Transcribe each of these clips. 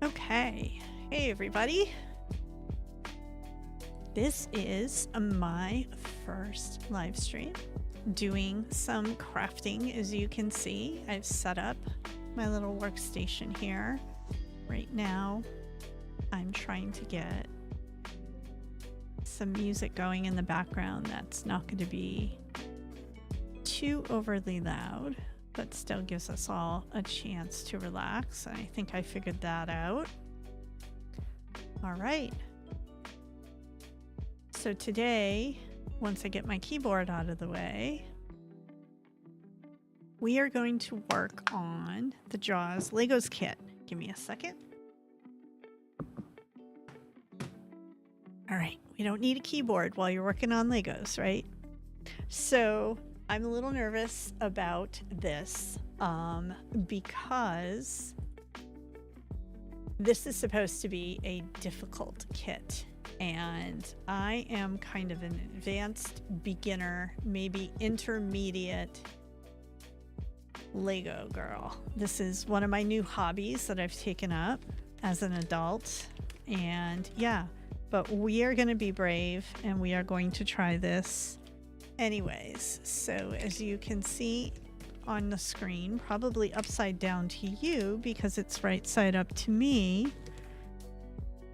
Okay. Hey, everybody. This is my first live stream doing some crafting. As you can see, I've set up my little workstation here. Right now, I'm trying to get some music going in the background that's not going to be too overly loud, but still gives us all a chance to relax. I think I figured that out. All right. So today, once I get my keyboard out of the way, we are going to work on the Jaws Legos kit. Give me a second. All right, we don't need a keyboard while you're working on Legos, right? So I'm a little nervous about this because this is supposed to be a difficult kit. And I am kind of an advanced beginner, maybe intermediate Lego girl. This is one of my new hobbies that I've taken up as an adult. And yeah, but we are going to be brave and we are going to try this anyways. So as you can see on the screen, probably upside down to you because it's right side up to me,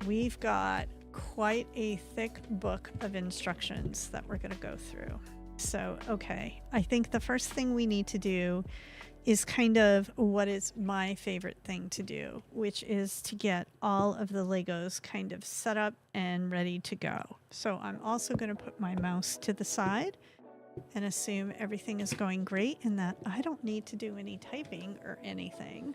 we've got quite a thick book of instructions that we're going to go through. So, okay, I think the first thing we need to do is kind of what is my favorite thing to do, which is to get all of the Legos kind of set up and ready to go. So I'm also going to put my mouse to the side and assume everything is going great and that I don't need to do any typing or anything,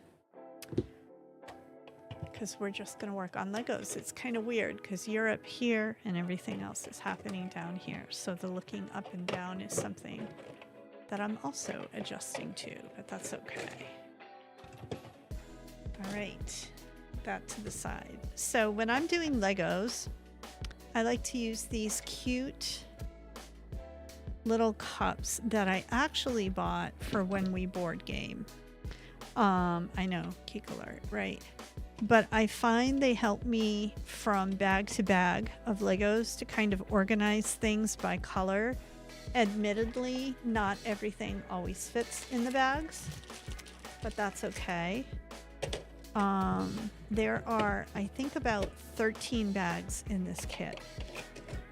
because we're just going to work on Legos. It's kind of weird because you're up here and everything else is happening down here. So the looking up and down is something that I'm also adjusting to, but that's okay. All right, that to the side. So when I'm doing Legos, I like to use these cute little cups that I actually bought for when we board game. I know, geek alert, right? But I find they help me from bag to bag of Legos to kind of organize things by color. Admittedly, not everything always fits in the bags, but that's okay. There are, I think, about 13 bags in this kit,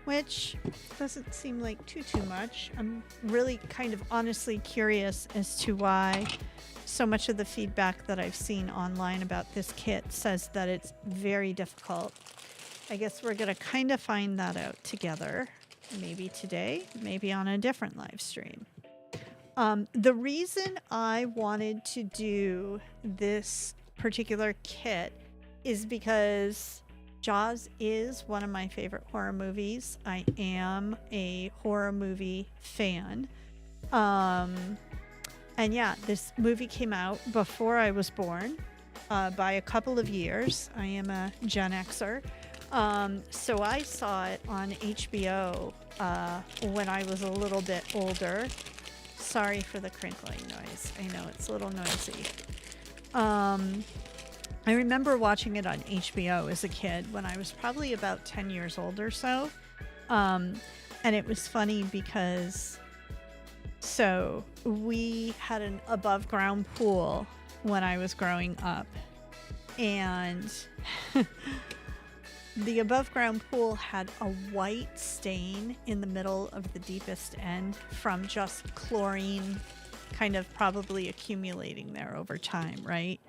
which doesn't seem like too much. I'm really kind of honestly curious as to why so much of the feedback that I've seen online about this kit says that it's very difficult. I guess we're going to kind of find that out together. Maybe today, maybe on a different live stream. The reason I wanted to do this particular kit is because Jaws is one of my favorite horror movies. I am a horror movie fan. And yeah, this movie came out before I was born by a couple of years. I am a Gen Xer. So I saw it on HBO when I was a little bit older. Sorry for the crinkling noise. I know it's a little noisy. I remember watching it on HBO as a kid when I was probably about 10 years old or so. And it was funny because so we had an above ground pool when I was growing up, and the above ground pool had a white stain in the middle of the deepest end from just chlorine kind of probably accumulating there over time, right?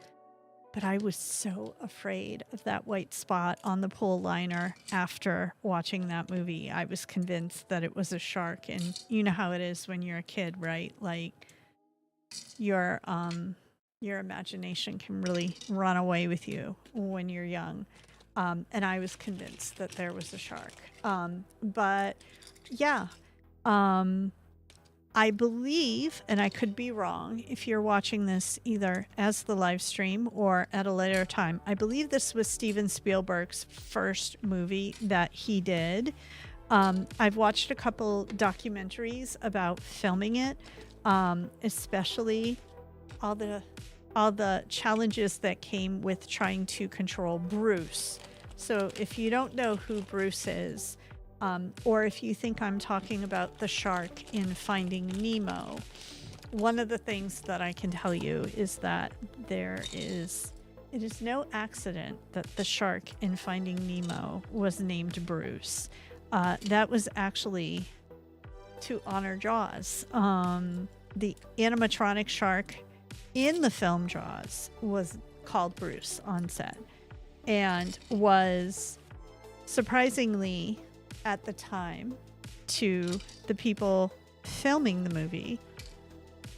But I was so afraid of that white spot on the pool liner after watching that movie. I was convinced that it was a shark. And you know how it is when you're a kid, right? Like your imagination can really run away with you when you're young. And I was convinced that there was a shark. But yeah, I believe, and I could be wrong if you're watching this either as the live stream or at a later time, I believe this was Steven Spielberg's first movie that he did. I've watched a couple documentaries about filming it, especially all the all the challenges that came with trying to control Bruce. So if you don't know who Bruce is, or if you think I'm talking about the shark in Finding Nemo, one of the things that I can tell you is that it is no accident that the shark in Finding Nemo was named Bruce. That was actually to honor Jaws. The animatronic shark in the film Jaws was called Bruce on set, and was surprisingly, at the time, to the people filming the movie,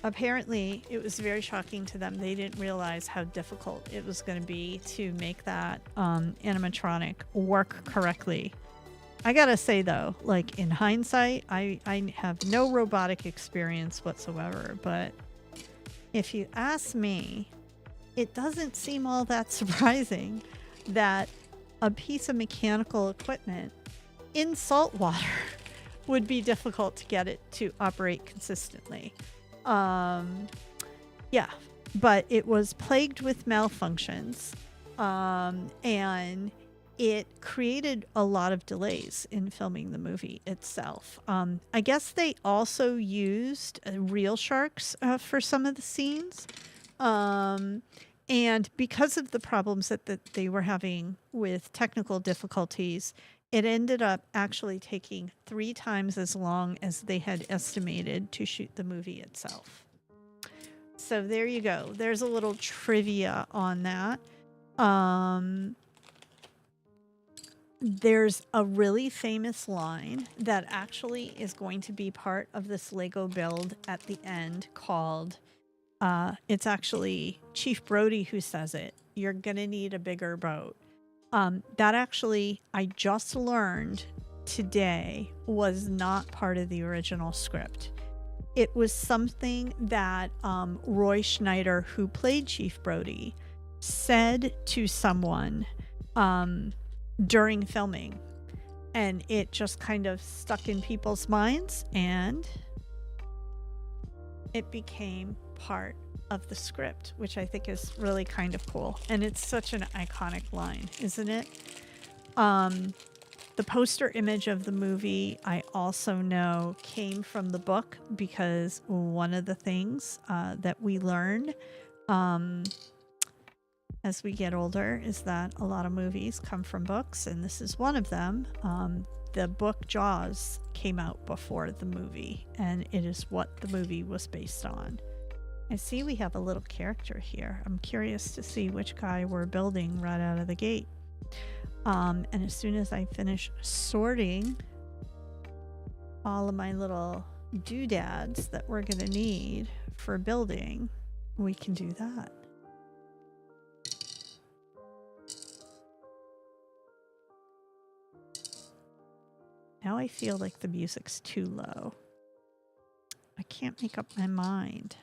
apparently it was very shocking to them. They didn't realize how difficult it was going to be to make that animatronic work correctly. I gotta say though, like in hindsight, I have no robotic experience whatsoever, but if you ask me, it doesn't seem all that surprising that a piece of mechanical equipment in salt water would be difficult to get it to operate consistently. Yeah, but it was plagued with malfunctions, and it created a lot of delays in filming the movie itself. I guess they also used real sharks for some of the scenes. And because of the problems that they were having with technical difficulties, it ended up actually taking 3 times as long as they had estimated to shoot the movie itself. So there you go. There's a little trivia on that. There's a really famous line that actually is going to be part of this Lego build at the end called, it's actually Chief Brody who says it, "You're gonna need a bigger boat." That actually, I just learned today, was not part of the original script. It was something that Roy Schneider, who played Chief Brody, said to someone during filming, and it just kind of stuck in people's minds, and it became part of the script, which I think is really kind of cool. And it's such an iconic line, isn't it? The poster image of the movie, I also know, came from the book, because one of the things that we learn as we get older is that a lot of movies come from books, and this is one of them. The book Jaws came out before the movie, and it is what the movie was based on. I see we have a little character here. I'm curious to see which guy we're building right out of the gate. And as soon as I finish sorting all of my little doodads that we're going to need for building, we can do that. Now I feel like the music's too low. I can't make up my mind.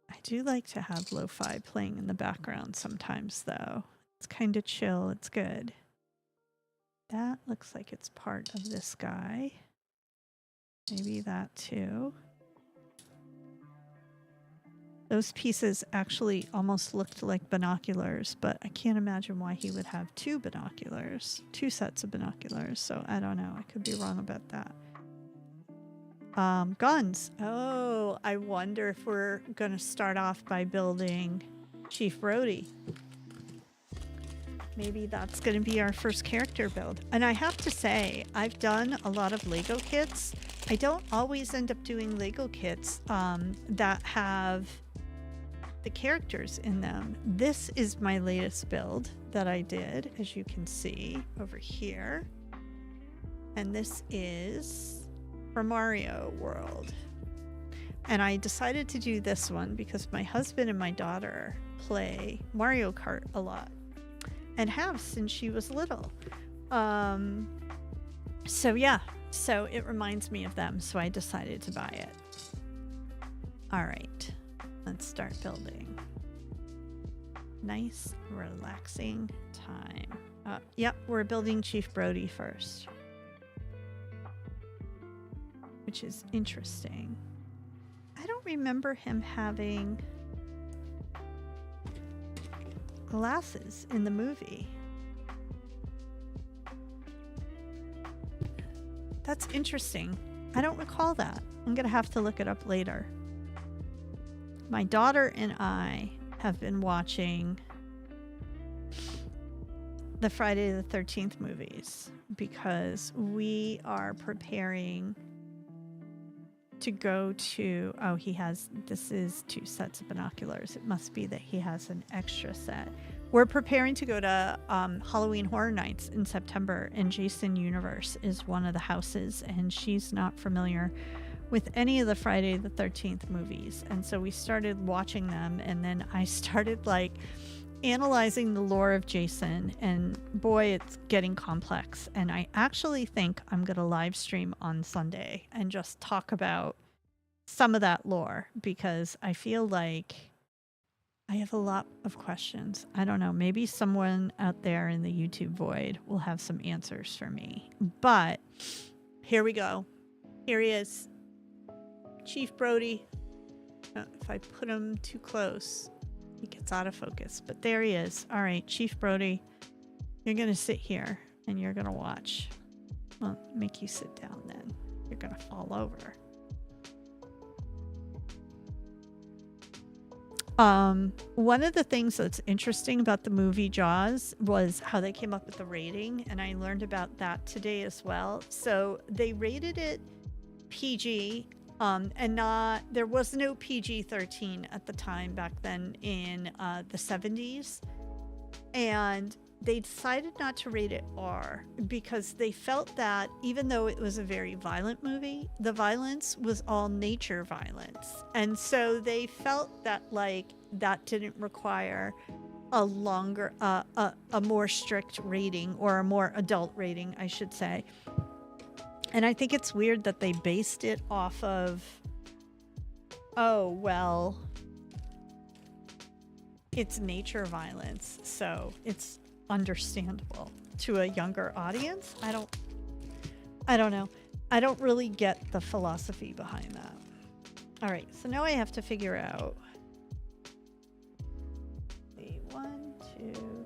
I do like to have lo-fi playing in the background sometimes, though. It's kind of chill. It's good. That looks like it's part of this guy. Maybe that too. Those pieces actually almost looked like binoculars, but I can't imagine why he would have 2 binoculars, 2 sets of binoculars. So I don't know. I could be wrong about that. Guns. Oh, I wonder if we're going to start off by building Chief Brody. Maybe that's going to be our first character build. And I have to say, I've done a lot of Lego kits. I don't always end up doing Lego kits that have the characters in them. This is my latest build that I did, as you can see over here. And this is for Mario World. And I decided to do this one because my husband and my daughter play Mario Kart a lot, and have since she was little. So yeah, so it reminds me of them, so I decided to buy it. All right, let's start building. Nice, relaxing time. Yep, we're building Chief Brody first, which is interesting. I don't remember him having glasses in the movie. That's interesting. I don't recall that. I'm going to have to look it up later. My daughter and I have been watching the Friday the 13th movies because we are preparing to go to, this is 2 sets of binoculars. It must be that he has an extra set. We're preparing to go to Halloween Horror Nights in September, and Jason Universe is one of the houses, and she's not familiar with any of the Friday the 13th movies. And so we started watching them, and then I started like analyzing the lore of Jason, and boy, it's getting complex. And I actually think I'm going to live stream on Sunday and just talk about some of that lore, because I feel like I have a lot of questions. I don't know, maybe someone out there in the YouTube void will have some answers for me. But here we go. Here he is. Chief Brody. If I put him too close, he gets out of focus. But there he is. All right, Chief Brody, you're going to sit here and you're going to watch. Well, make you sit down then. You're going to fall over. One of the things that's interesting about the movie Jaws was how they came up with the rating, and I learned about that today as well. So they rated it PG, and there was no PG-13 at the time back then in the 70s, and they decided not to rate it R because they felt that even though it was a very violent movie, the violence was all nature violence. And so they felt that like that didn't require a longer, a more strict rating, or a more adult rating, I should say. And I think it's weird that they based it off of, oh, well, it's nature violence, so it's understandable to a younger audience. I don't know. I don't really get the philosophy behind that. All right, so now I have to figure out the 1, 2.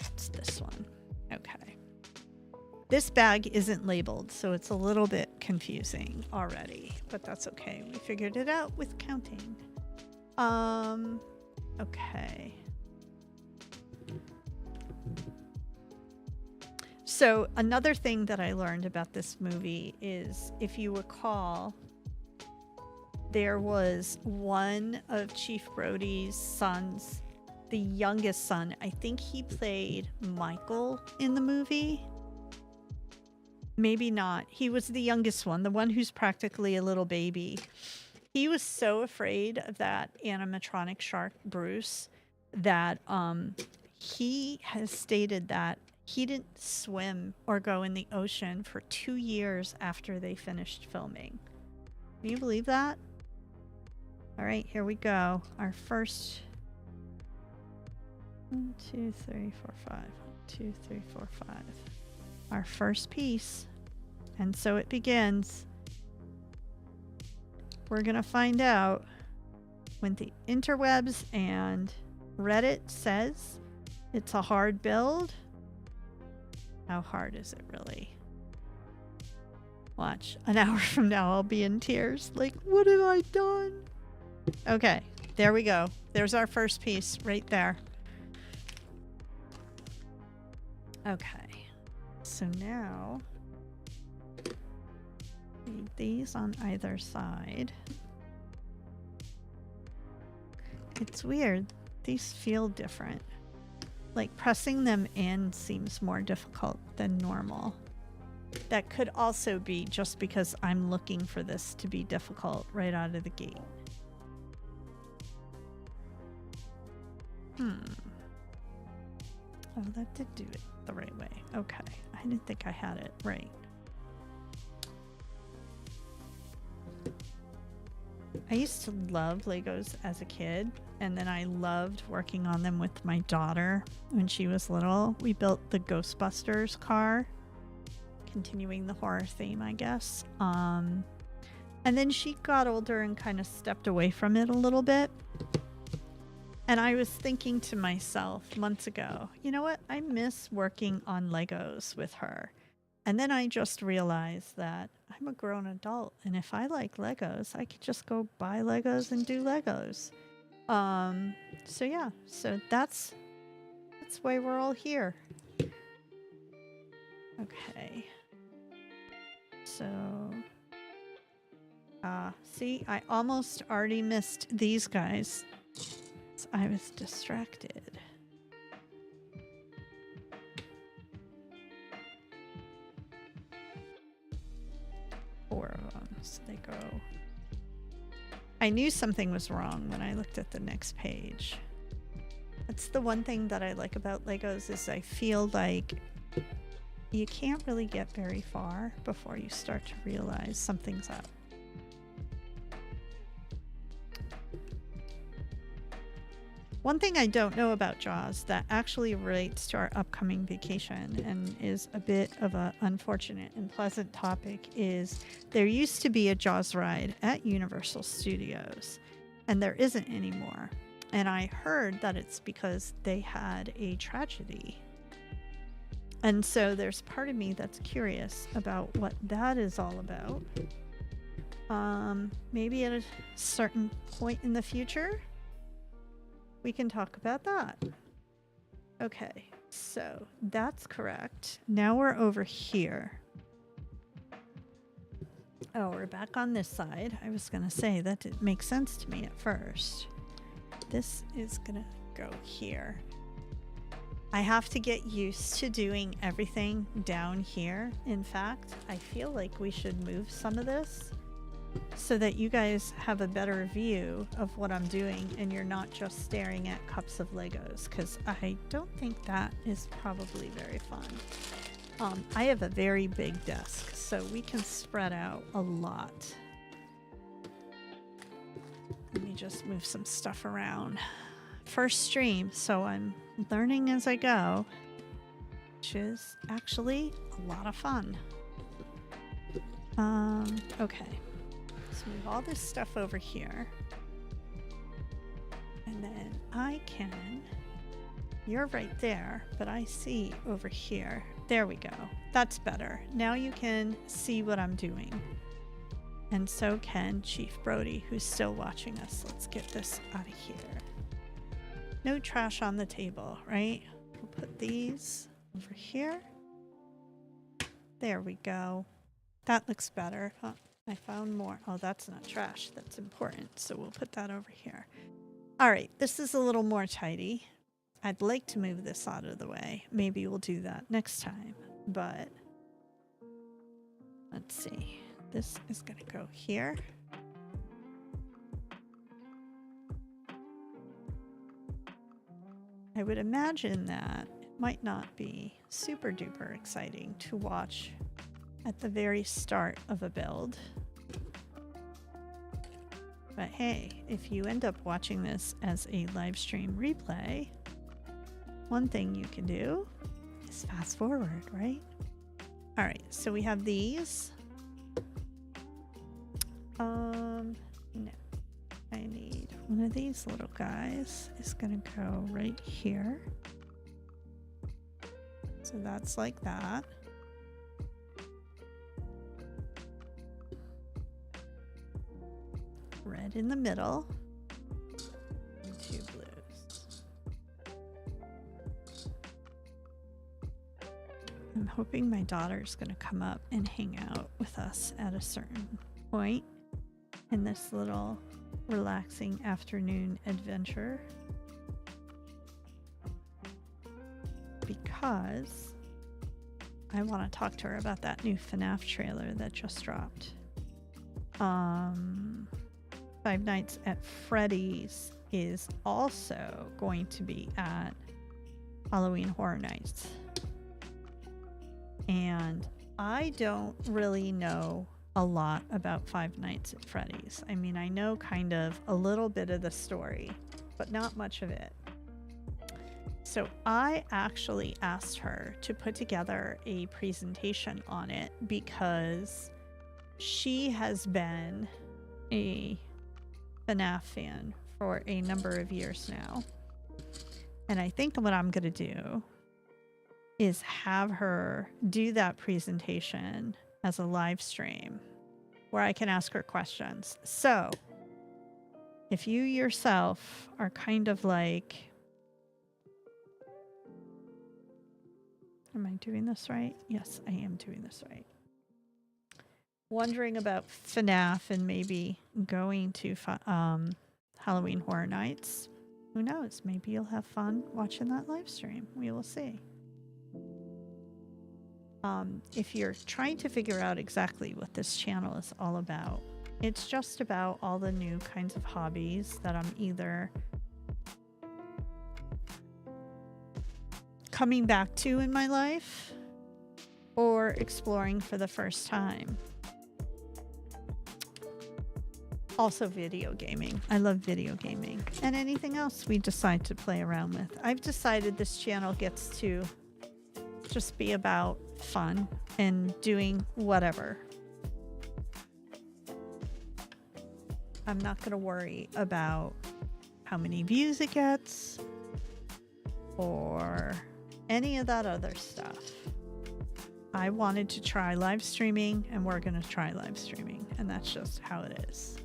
It's this one. Okay. This bag isn't labeled, so it's a little bit confusing already, but that's okay. We figured it out with counting. Okay. So another thing that I learned about this movie is, if you recall, there was one of Chief Brody's sons, the youngest son. I think he played Michael in the movie. Maybe not. He was the youngest one, the one who's practically a little baby. He was so afraid of that animatronic shark, Bruce, that he has stated that he didn't swim or go in the ocean for 2 years after they finished filming. Can you believe that? All right, here we go. Our first 1, 2, 3, 4, 5. 1, 2, 3, 4, 5. Our first piece. And so it begins. We're going to find out when the interwebs and Reddit says it's a hard build. How hard is it really? Watch. An hour from now, I'll be in tears. Like, what have I done? Okay, there we go. There's our first piece right there. Okay, so now need these on either side. It's weird. These feel different. Like pressing them in seems more difficult than normal. That could also be just because I'm looking for this to be difficult right out of the gate. Oh, that did do it the right way. Okay. I didn't think I had it right. I used to love Legos as a kid, and then I loved working on them with my daughter when she was little. We built the Ghostbusters car, continuing the horror theme, I guess. And then she got older and kind of stepped away from it a little bit. And I was thinking to myself months ago, you know what? I miss working on Legos with her. And then I just realized that I'm a grown adult. And if I like Legos, I could just go buy Legos and do Legos. So yeah, so that's why we're all here. Okay. So, see, I almost already missed these guys. I was distracted. Four of them, so they go. I knew something was wrong when I looked at the next page. That's the one thing that I like about Legos is I feel like you can't really get very far before you start to realize something's up. One thing I don't know about Jaws that actually relates to our upcoming vacation and is a bit of an unfortunate and pleasant topic is there used to be a Jaws ride at Universal Studios, and there isn't anymore. And I heard that it's because they had a tragedy. And so there's part of me that's curious about what that is all about. Maybe at a certain point in the future, we can talk about that. Okay, so that's correct. Now we're over here. Oh, we're back on this side. I was gonna say that didn't make sense to me at first. This is gonna go here. I have to get used to doing everything down here. In fact, I feel like we should move some of this so that you guys have a better view of what I'm doing and you're not just staring at cups of Legos, because I don't think that is probably very fun. I have a very big desk, so we can spread out a lot. Let me just move some stuff around. First stream, so I'm learning as I go, which is actually a lot of fun. Okay. So move all this stuff over here. And then I can, you're right there, but I see over here. There we go. That's better. Now you can see what I'm doing. And so can Chief Brody, who's still watching us. Let's get this out of here. No trash on the table, right? We'll put these over here. There we go. That looks better. Huh? I found more. Oh, that's not trash. That's important. So we'll put that over here. All right, this is a little more tidy. I'd like to move this out of the way. Maybe we'll do that next time. But let's see. This is going to go here. I would imagine that it might not be super duper exciting to watch at the very start of a build. But hey, if you end up watching this as a live stream replay, one thing you can do is fast forward, right? All right, so we have these. No, I need one of these little guys. Is gonna go right here. So that's like that. Red in the middle. And two blues. I'm hoping my daughter's gonna come up and hang out with us at a certain point in this little relaxing afternoon adventure, because I want to talk to her about that new FNAF trailer that just dropped. Five Nights at Freddy's is also going to be at Halloween Horror Nights, and I don't really know a lot about Five Nights at Freddy's. I mean, I know kind of a little bit of the story, but not much of it. So I actually asked her to put together a presentation on it because she has been a FNAF fan for a number of years now. And I think what I'm going to do is have her do that presentation as a live stream where I can ask her questions. So if you yourself are kind of like, am I doing this right? Yes, I am doing this right. Wondering about FNAF and maybe going to Halloween Horror Nights. Who knows? Maybe you'll have fun watching that live stream. We will see. If you're trying to figure out exactly what this channel is all about, it's just about all the new kinds of hobbies that I'm either coming back to in my life or exploring for the first time. Also video gaming. I love video gaming. And anything else we decide to play around with. I've decided this channel gets to just be about fun and doing whatever. I'm not going to worry about how many views it gets or any of that other stuff. I wanted to try live streaming, and we're going to try live streaming, and that's just how it is.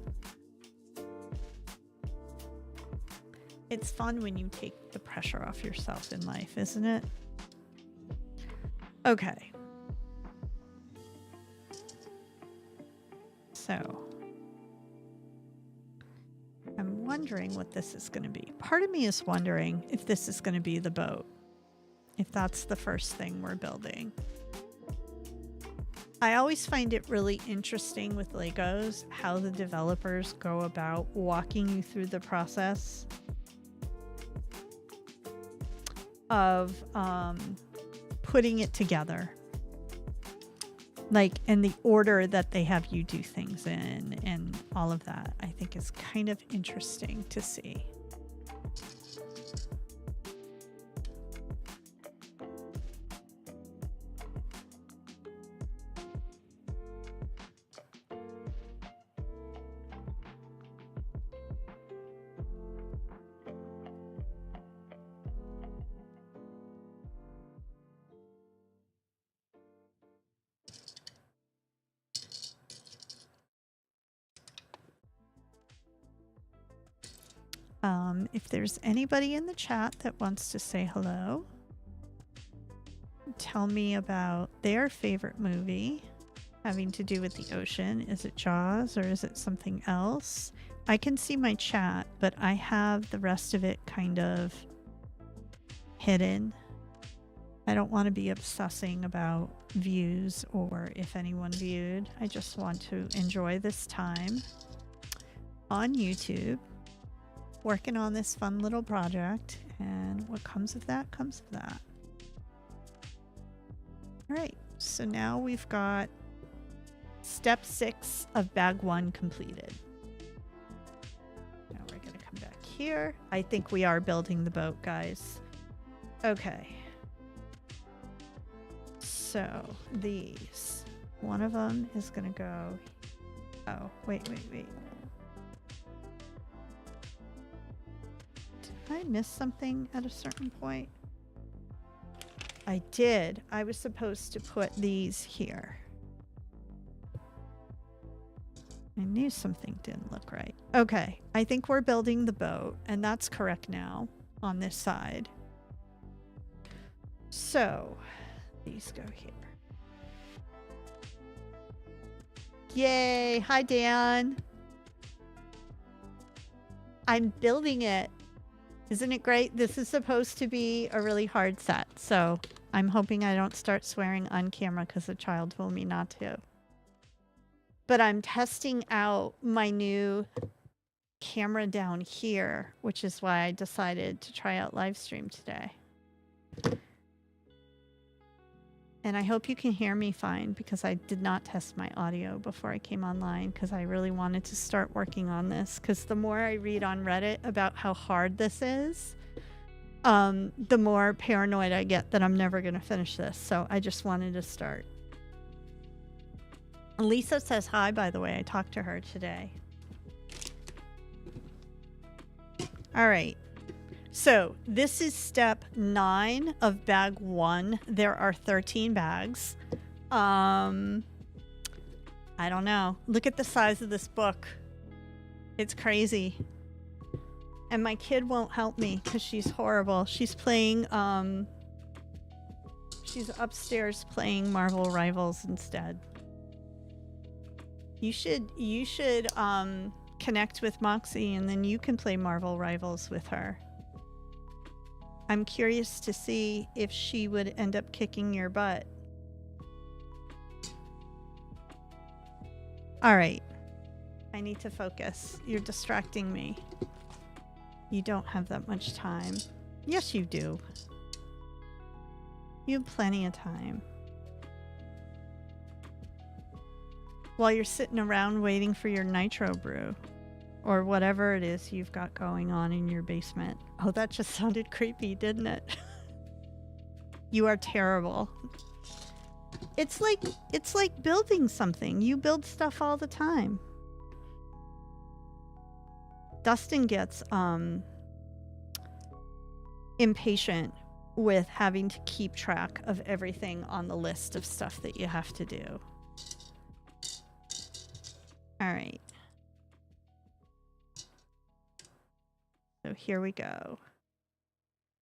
It's fun when you take the pressure off yourself in life, isn't it? Okay. So, I'm wondering what this is going to be. Part of me is wondering if this is going to be the boat. If that's the first thing we're building. I always find it really interesting with Legos how the developers go about walking you through the process of putting it together, like in the order that they have you do things in and all of that. I think is kind of interesting to see. If there's anybody in the chat that wants to say hello, tell me about their favorite movie having to do with the ocean. Is it Jaws or is it something else? I can see my chat, but I have the rest of it kind of hidden. I don't want to be obsessing about views or if anyone viewed. I just want to enjoy this time on YouTube, working on this fun little project, and what comes of that comes of that. All right, so now we've got step 6 of bag 1 completed. Now we're gonna come back here. I think we are building the boat, guys. Okay. So these, one of them is gonna go, oh, wait. Did I miss something at a certain point? I did. I was supposed to put these here. I knew something didn't look right. Okay, I think we're building the boat, and that's correct now on this side. So, these go here. Yay! Hi, Dan. I'm building it. Isn't it great? This is supposed to be a really hard set, so I'm hoping I don't start swearing on camera because the child told me not to. But I'm testing out my new camera down here, which is why I decided to try out live stream today. And I hope you can hear me fine because I did not test my audio before I came online because I really wanted to start working on this, because the more I read on Reddit about how hard this is, the more paranoid I get that I'm never going to finish this. So I just wanted to start. Lisa says hi, by the way. I talked to her today. All right. So this is step 9 of bag 1. There are 13 bags. I don't know. Look at the size of this book. It's crazy. And my kid won't help me because she's horrible. She's playing, she's upstairs playing Marvel Rivals instead. You should connect with Moxie and then you can play Marvel Rivals with her. I'm curious to see if she would end up kicking your butt. All right. I need to focus. You're distracting me. You don't have that much time. Yes, you do. You have plenty of time. While you're sitting around waiting for your nitro brew or whatever it is you've got going on in your basement. Oh, that just sounded creepy, didn't it? You are terrible. It's like building something. You build stuff all the time. Dustin gets impatient with having to keep track of everything on the list of stuff that you have to do. All right. So here we go.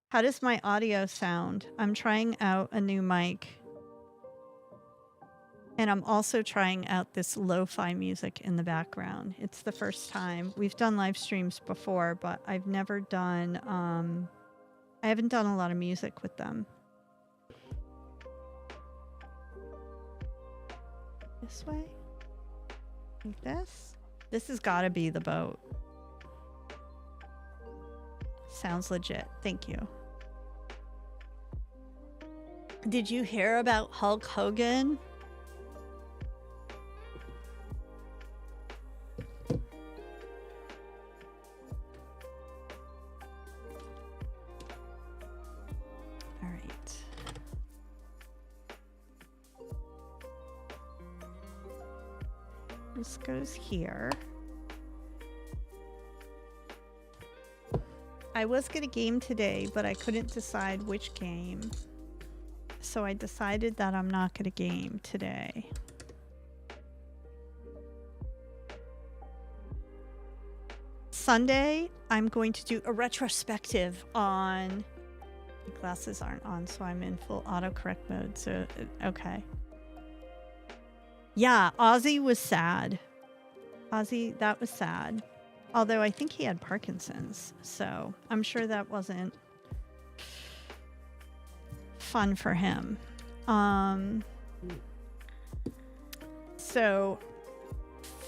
How does my audio sound? I'm trying out a new mic. And I'm also trying out this lo-fi music in the background. It's the first time. We've done live streams before, but I've never done, I haven't done a lot of music with them. This way? Like this? This has got to be the boat. Sounds legit. Thank you. Did you hear about Hulk Hogan? All right. This goes here. I was going to game today, but I couldn't decide which game. So I decided that I'm not going to game today. Sunday, I'm going to do a retrospective on... My glasses aren't on, so I'm in full autocorrect mode. So, okay. Yeah, Ozzy was sad. Ozzy, that was sad. Although I think he had Parkinson's, so I'm sure that wasn't fun for him. So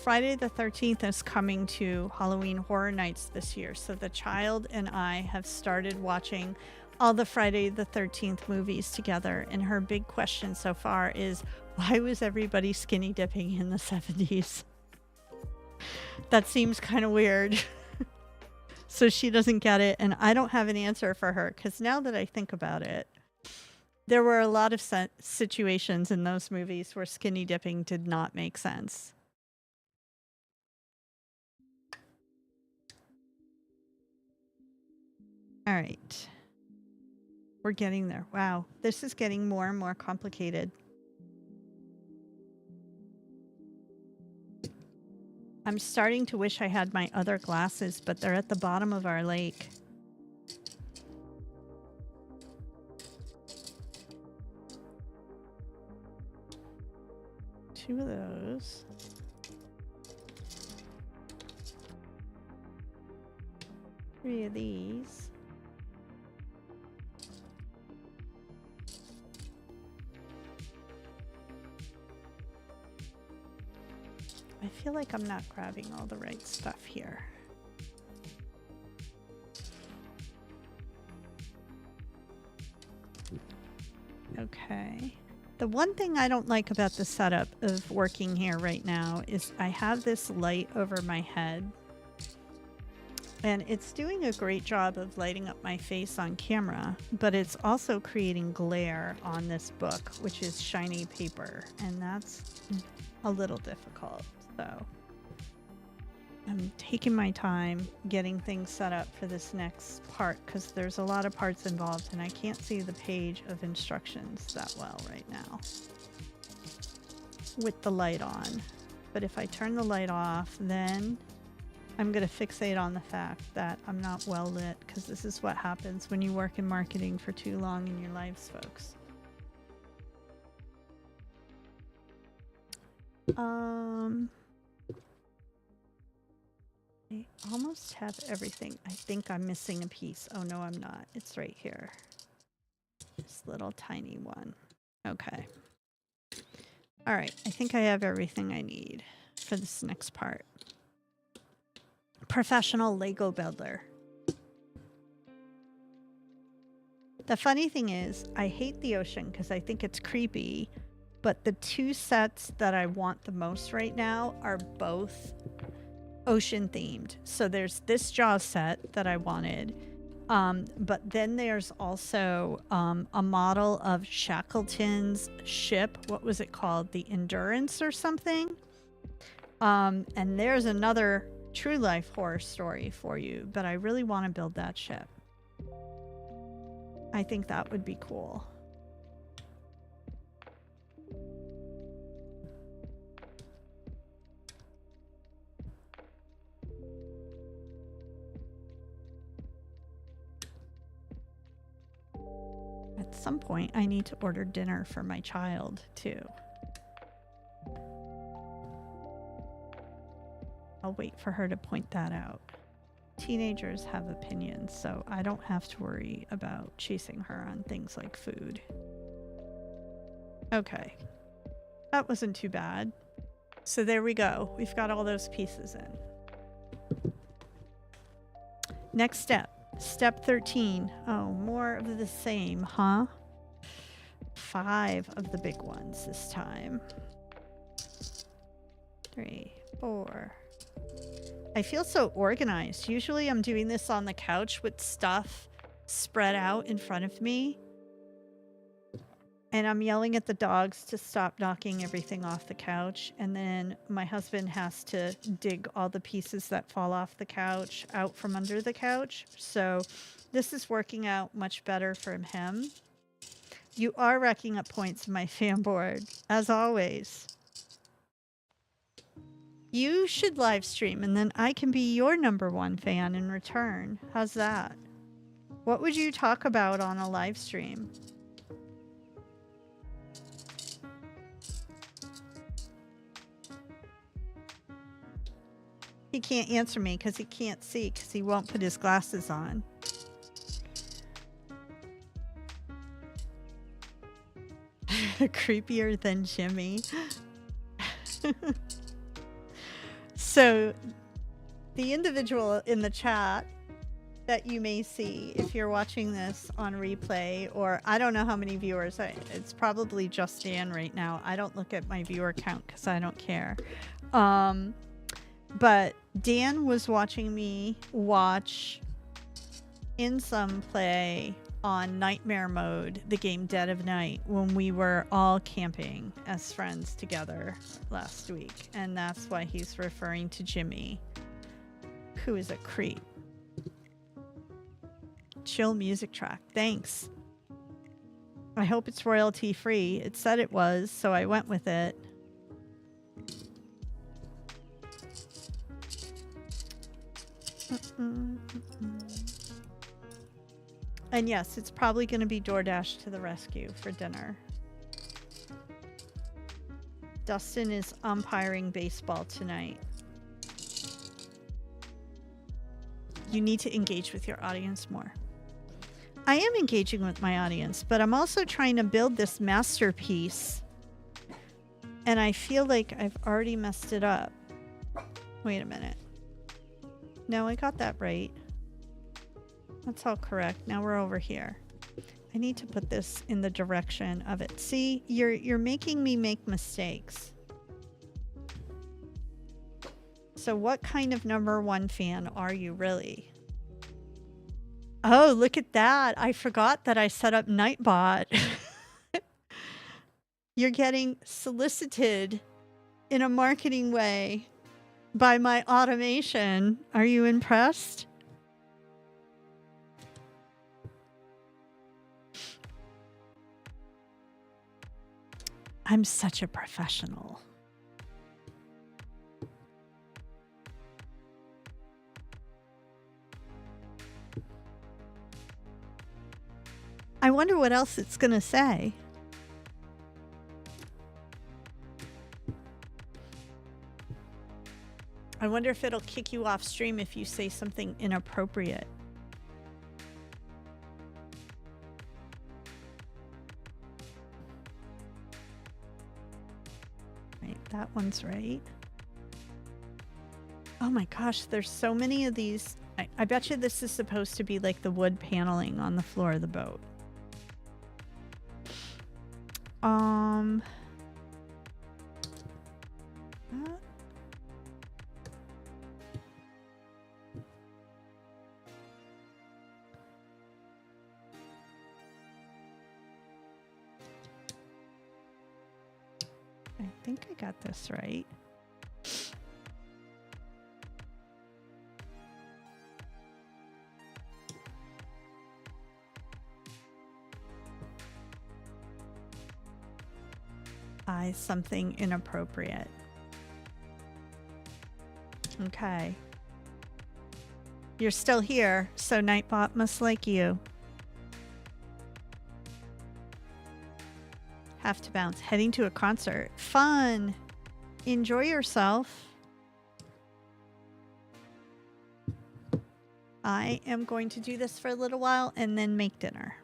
Friday the 13th is coming to Halloween Horror Nights this year. So the child and I have started watching all the Friday the 13th movies together. And her big question so far is, why was everybody skinny dipping in the 70s? That seems kind of weird. So she doesn't get it. And I don't have an answer for her because now that I think about it, there were a lot of situations in those movies where skinny dipping did not make sense. All right. We're getting there. Wow. This is getting more and more complicated. I'm starting to wish I had my other glasses, but they're at the bottom of our lake. Two of those. Three of these. I feel like I'm not grabbing all the right stuff here. Okay. The one thing I don't like about the setup of working here right now is I have this light over my head. And it's doing a great job of lighting up my face on camera, but it's also creating glare on this book, which is shiny paper. And that's a little difficult. So I'm taking my time getting things set up for this next part because there's a lot of parts involved and I can't see the page of instructions that well right now with the light on. But if I turn the light off, then I'm going to fixate on the fact that I'm not well lit, because this is what happens when you work in marketing for too long in your lives, folks. I almost have everything. I think I'm missing a piece. Oh no, I'm not. It's right here. This little tiny one. Okay. All right, I think I have everything I need for this next part. Professional Lego builder. The funny thing is, I hate the ocean because I think it's creepy, but the two sets that I want the most right now are both ocean themed. So there's this Jaws set that I wanted, but then there's also a model of Shackleton's ship. What was it called? The Endurance or something? And there's another true life horror story for you, but I really want to build that ship. I think that would be cool. At some point, I need to order dinner for my child, too. I'll wait for her to point that out. Teenagers have opinions, so I don't have to worry about chasing her on things like food. Okay. That wasn't too bad. So there we go. We've got all those pieces in. Next step. Step 13. Oh, more of the same, huh? 5 of the big ones this time. 3, 4. I feel so organized. Usually I'm doing this on the couch with stuff spread out in front of me. And I'm yelling at the dogs to stop knocking everything off the couch. And then my husband has to dig all the pieces that fall off the couch out from under the couch. So this is working out much better for him. You are racking up points in my fan board, as always. You should live stream and then I can be your #1 fan in return. How's that? What would you talk about on a live stream? He can't answer me because he can't see because he won't put his glasses on. Creepier than Jimmy. So the individual in the chat that you may see if you're watching this on replay, or I don't know how many viewers, it's probably just Dan right now. I don't look at my viewer count because I don't care. But Dan was watching me watch Insum play on Nightmare Mode, the game Dead of Night, when we were all camping as friends together last week. And that's why he's referring to Jimmy, who is a creep. Chill music track. Thanks. I hope it's royalty free. It said it was, so I went with it. And yes, it's probably going to be DoorDash to the rescue for dinner. Dustin is umpiring baseball tonight. You need to engage with your audience more. I am engaging with my audience, but I'm also trying to build this masterpiece. And I feel like I've already messed it up. Wait a minute. No, I got that right. That's all correct. Now we're over here. I need to put this in the direction of it. See, you're making me make mistakes. So what kind of #1 fan are you really? Oh, look at that. I forgot that I set up Nightbot. You're getting solicited in a marketing way by my automation. Are you impressed? I'm such a professional. I wonder what else it's going to say. I wonder if it'll kick you off stream if you say something inappropriate. Right, that one's right. Oh my gosh, there's so many of these. I bet you this is supposed to be like the wood paneling on the floor of the boat. I think I got this right. Something inappropriate. Okay. You're still here, so Nightbot must like you. Have to bounce. Heading to a concert. Fun. Enjoy yourself. I am going to do this for a little while and then make dinner.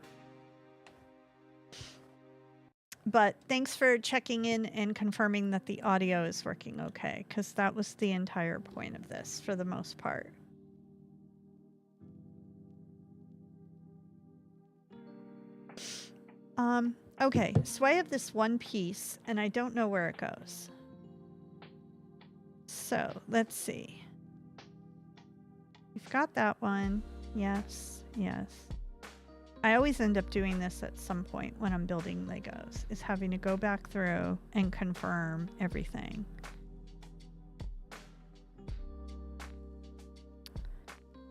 But thanks for checking in and confirming that the audio is working okay, because that was the entire point of this for the most part. Okay, so I have this one piece and I don't know where it goes. So let's see. We've got that one. Yes, yes. I always end up doing this at some point when I'm building Legos, is having to go back through and confirm everything.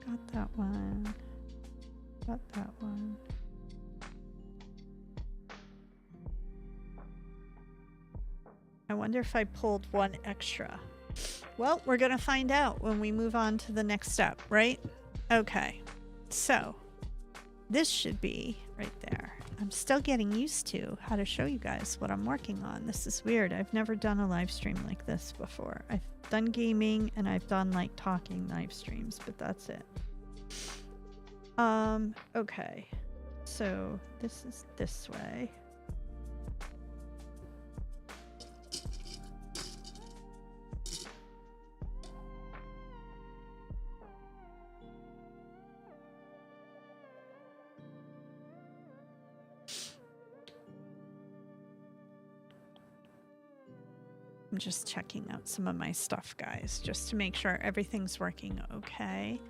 Got that one. Got that one. I wonder if I pulled one extra. Well, we're going to find out when we move on to the next step, right? Okay, so this should be right there. I'm still getting used to how to show you guys what I'm working on. This is weird. I've never done a live stream like this before. I've done gaming and I've done like talking live streams, but that's it. Okay. So this is this way. I'm just checking out some of my stuff, guys, just to make sure everything's working okay.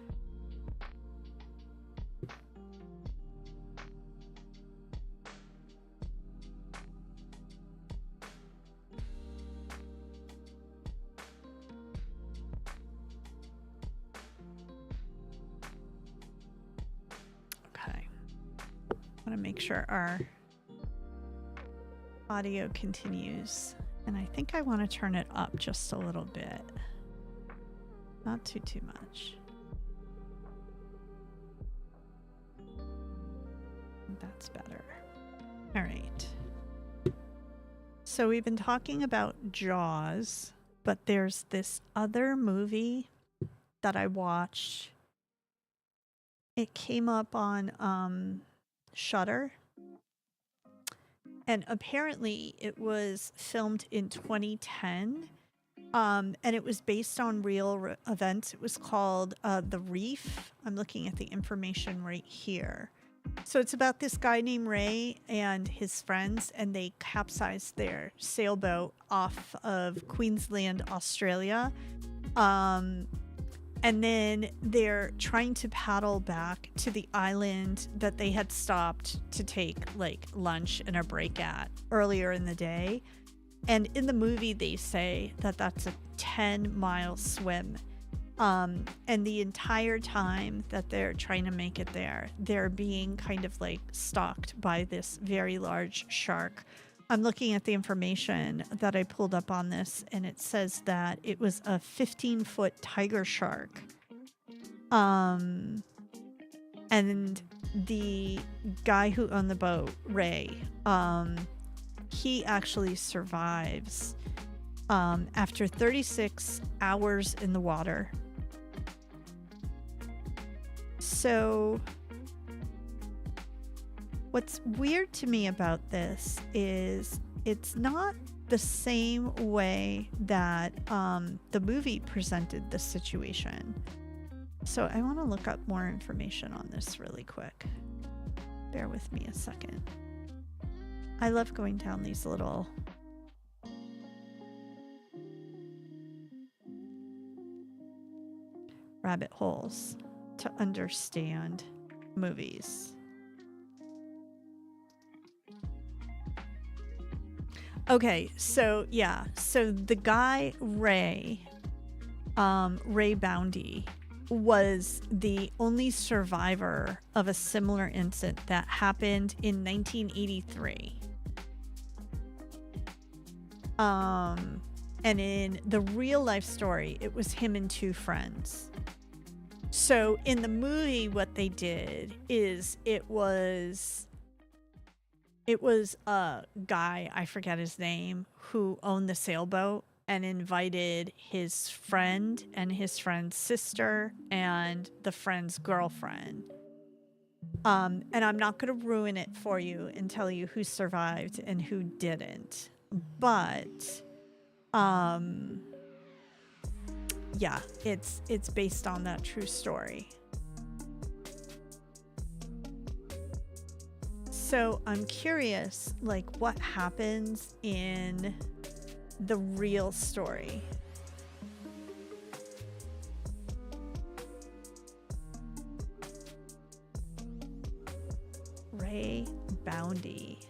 Okay. I want to make sure our audio continues. And I think I want to turn it up just a little bit. Not too much. That's better. All right. So we've been talking about Jaws, but there's this other movie that I watched. It came up on Shudder. And apparently it was filmed in 2010, and it was based on real events. It was called The Reef. I'm looking at the information right here. So it's about this guy named Ray and his friends, and they capsized their sailboat off of Queensland, Australia. And then they're trying to paddle back to the island that they had stopped to take like lunch and a break at earlier in the day. And in the movie, they say that that's a 10-mile swim. And the entire time that they're trying to make it there, they're being kind of like stalked by this very large shark. I'm looking at the information that I pulled up on this, and it says that it was a 15-foot tiger shark. And the guy who owned the boat, Ray, he actually survives after 36 hours in the water. So what's weird to me about this is it's not the same way that the movie presented the situation. So I want to look up more information on this really quick. Bear with me a second. I love going down these little rabbit holes to understand movies. Okay, so yeah, so the guy Ray Boundy was the only survivor of a similar incident that happened in 1983. And in the real life story, it was him and two friends. So in the movie, what they did is it was a guy, I forget his name, who owned the sailboat and invited his friend and his friend's sister and the friend's girlfriend. And I'm not going to ruin it for you and tell you who survived and who didn't. But yeah, it's based on that true story. So I'm curious, like, what happens in the real story. Ray Boundy.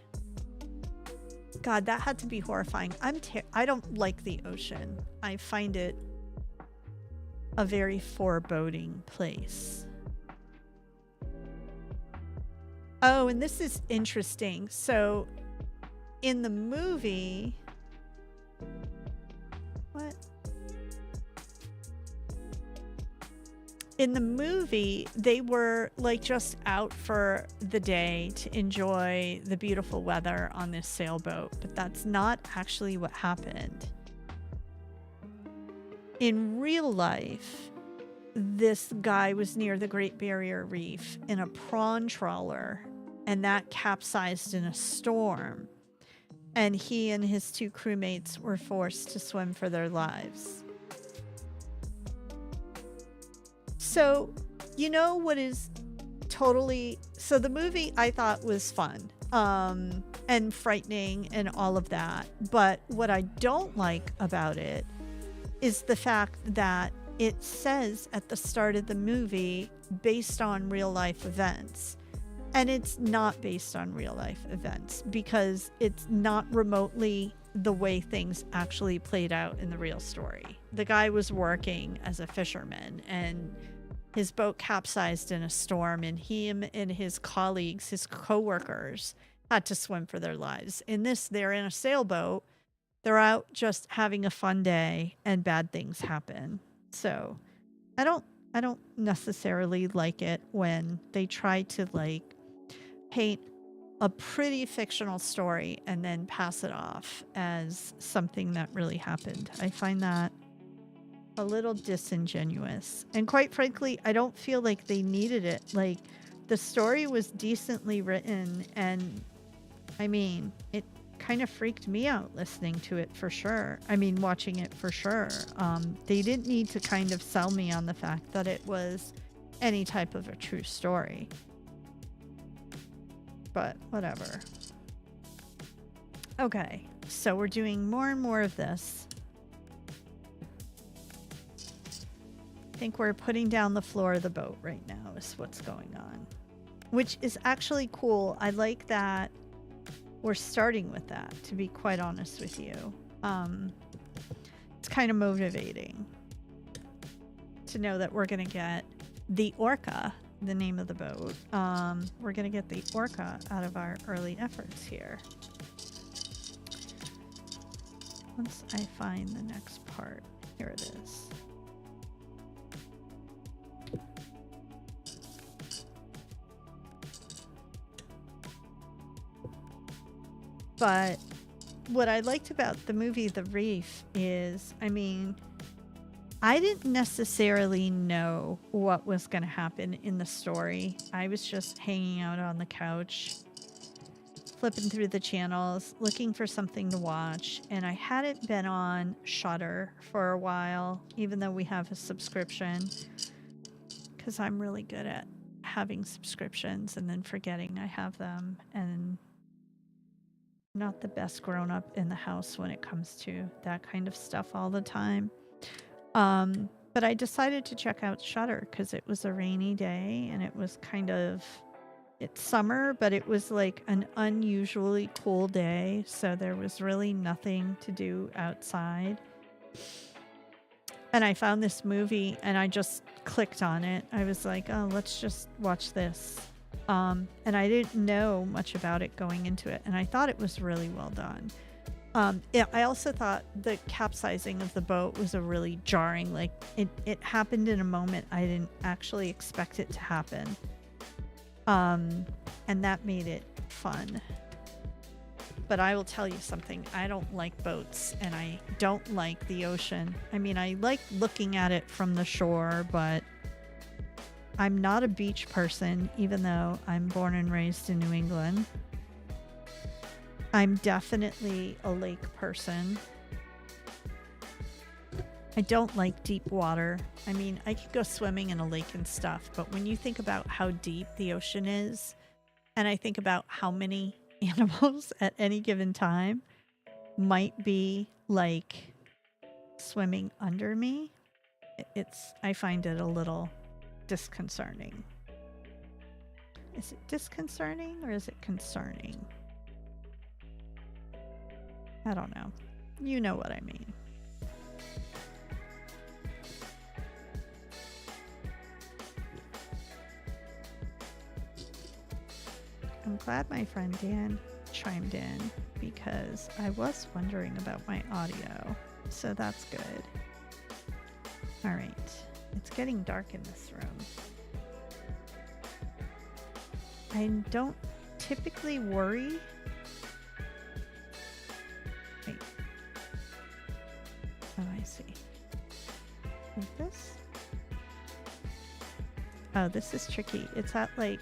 God, that had to be horrifying. I don't like the ocean. I find it a very foreboding place. Oh, and this is interesting. So in the movie, what? In the movie, they were like just out for the day to enjoy the beautiful weather on this sailboat, but that's not actually what happened. In real life, this guy was near the Great Barrier Reef in a prawn trawler, and that capsized in a storm. And he and his two crewmates were forced to swim for their lives. So, you know what is totally... So the movie I thought was fun and frightening and all of that. But what I don't like about it is the fact that it says at the start of the movie, based on real life events. And it's not based on real life events because it's not remotely the way things actually played out in the real story. The guy was working as a fisherman and his boat capsized in a storm, and him and his colleagues, his co-workers, had to swim for their lives. In this, they're in a sailboat. They're out just having a fun day and bad things happen. So I don't necessarily like it when they try to like paint a pretty fictional story and then pass it off as something that really happened. I find that a little disingenuous. And quite frankly, I don't feel like they needed it. Like, the story was decently written, and I mean, it kind of freaked me out listening to it for sure. I mean, watching it for sure. They didn't need to kind of sell me on the fact that it was any type of a true story. But whatever. Okay, so we're doing more and more of this. I think we're putting down the floor of the boat right now is what's going on, which is actually cool. I like that we're starting with that, to be quite honest with you. It's kind of motivating to know that we're going to get the Orca, the name of the boat. We're going to get the Orca out of our early efforts here. Once I find the next part, here it is. But what I liked about the movie The Reef is, I mean, I didn't necessarily know what was going to happen in the story. I was just hanging out on the couch, flipping through the channels, looking for something to watch. And I hadn't been on Shudder for a while, even though we have a subscription, because I'm really good at having subscriptions and then forgetting I have them, and not the best grown up in the house when it comes to that kind of stuff all the time. But I decided to check out Shudder because it was a rainy day and it was it's summer, but it was like an unusually cool day. So there was really nothing to do outside. And I found this movie and I just clicked on it. I was like, oh, let's just watch this. And I didn't know much about it going into it. And I thought it was really well done. I also thought the capsizing of the boat was a really jarring, like it happened in a moment I didn't actually expect it to happen. And that made it fun. But I will tell you something, I don't like boats and I don't like the ocean. I mean, I like looking at it from the shore, but I'm not a beach person, even though I'm born and raised in New England. I'm definitely a lake person. I don't like deep water. I mean, I could go swimming in a lake and stuff, but when you think about how deep the ocean is, and I think about how many animals at any given time might be like swimming under me, I find it a little disconcerting. Is it disconcerting or is it concerning? I don't know. You know what I mean. I'm glad my friend Dan chimed in because I was wondering about my audio, so that's good. All right, it's getting dark in this room. I don't typically worry. Wait. Oh, I see. Like this? Oh, this is tricky. It's at like...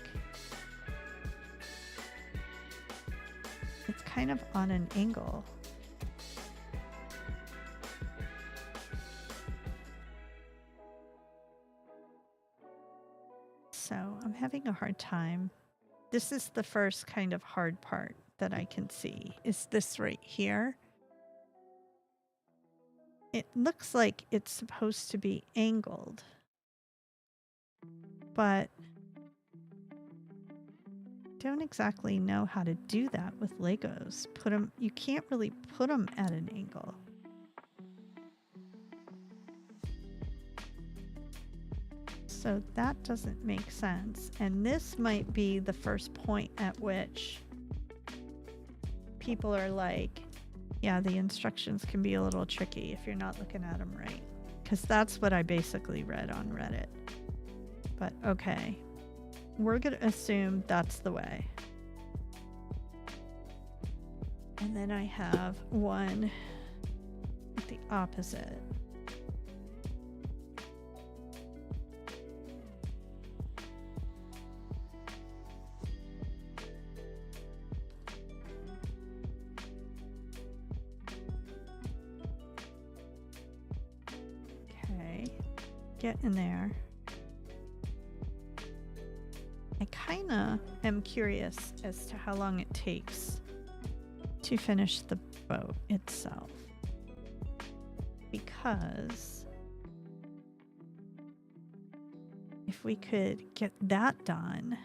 It's kind of on an angle. So I'm having a hard time. This is the first kind of hard part that I can see, is this right here. It looks like it's supposed to be angled, but don't exactly know how to do that with Legos. You can't really put them at an angle. So that doesn't make sense. And this might be the first point at which people are like, yeah, the instructions can be a little tricky if you're not looking at them right. Because that's what I basically read on Reddit. But okay, we're going to assume that's the way. And then I have one at the opposite. Get in there. I kind of am curious as to how long it takes to finish the boat itself, because if we could get that done,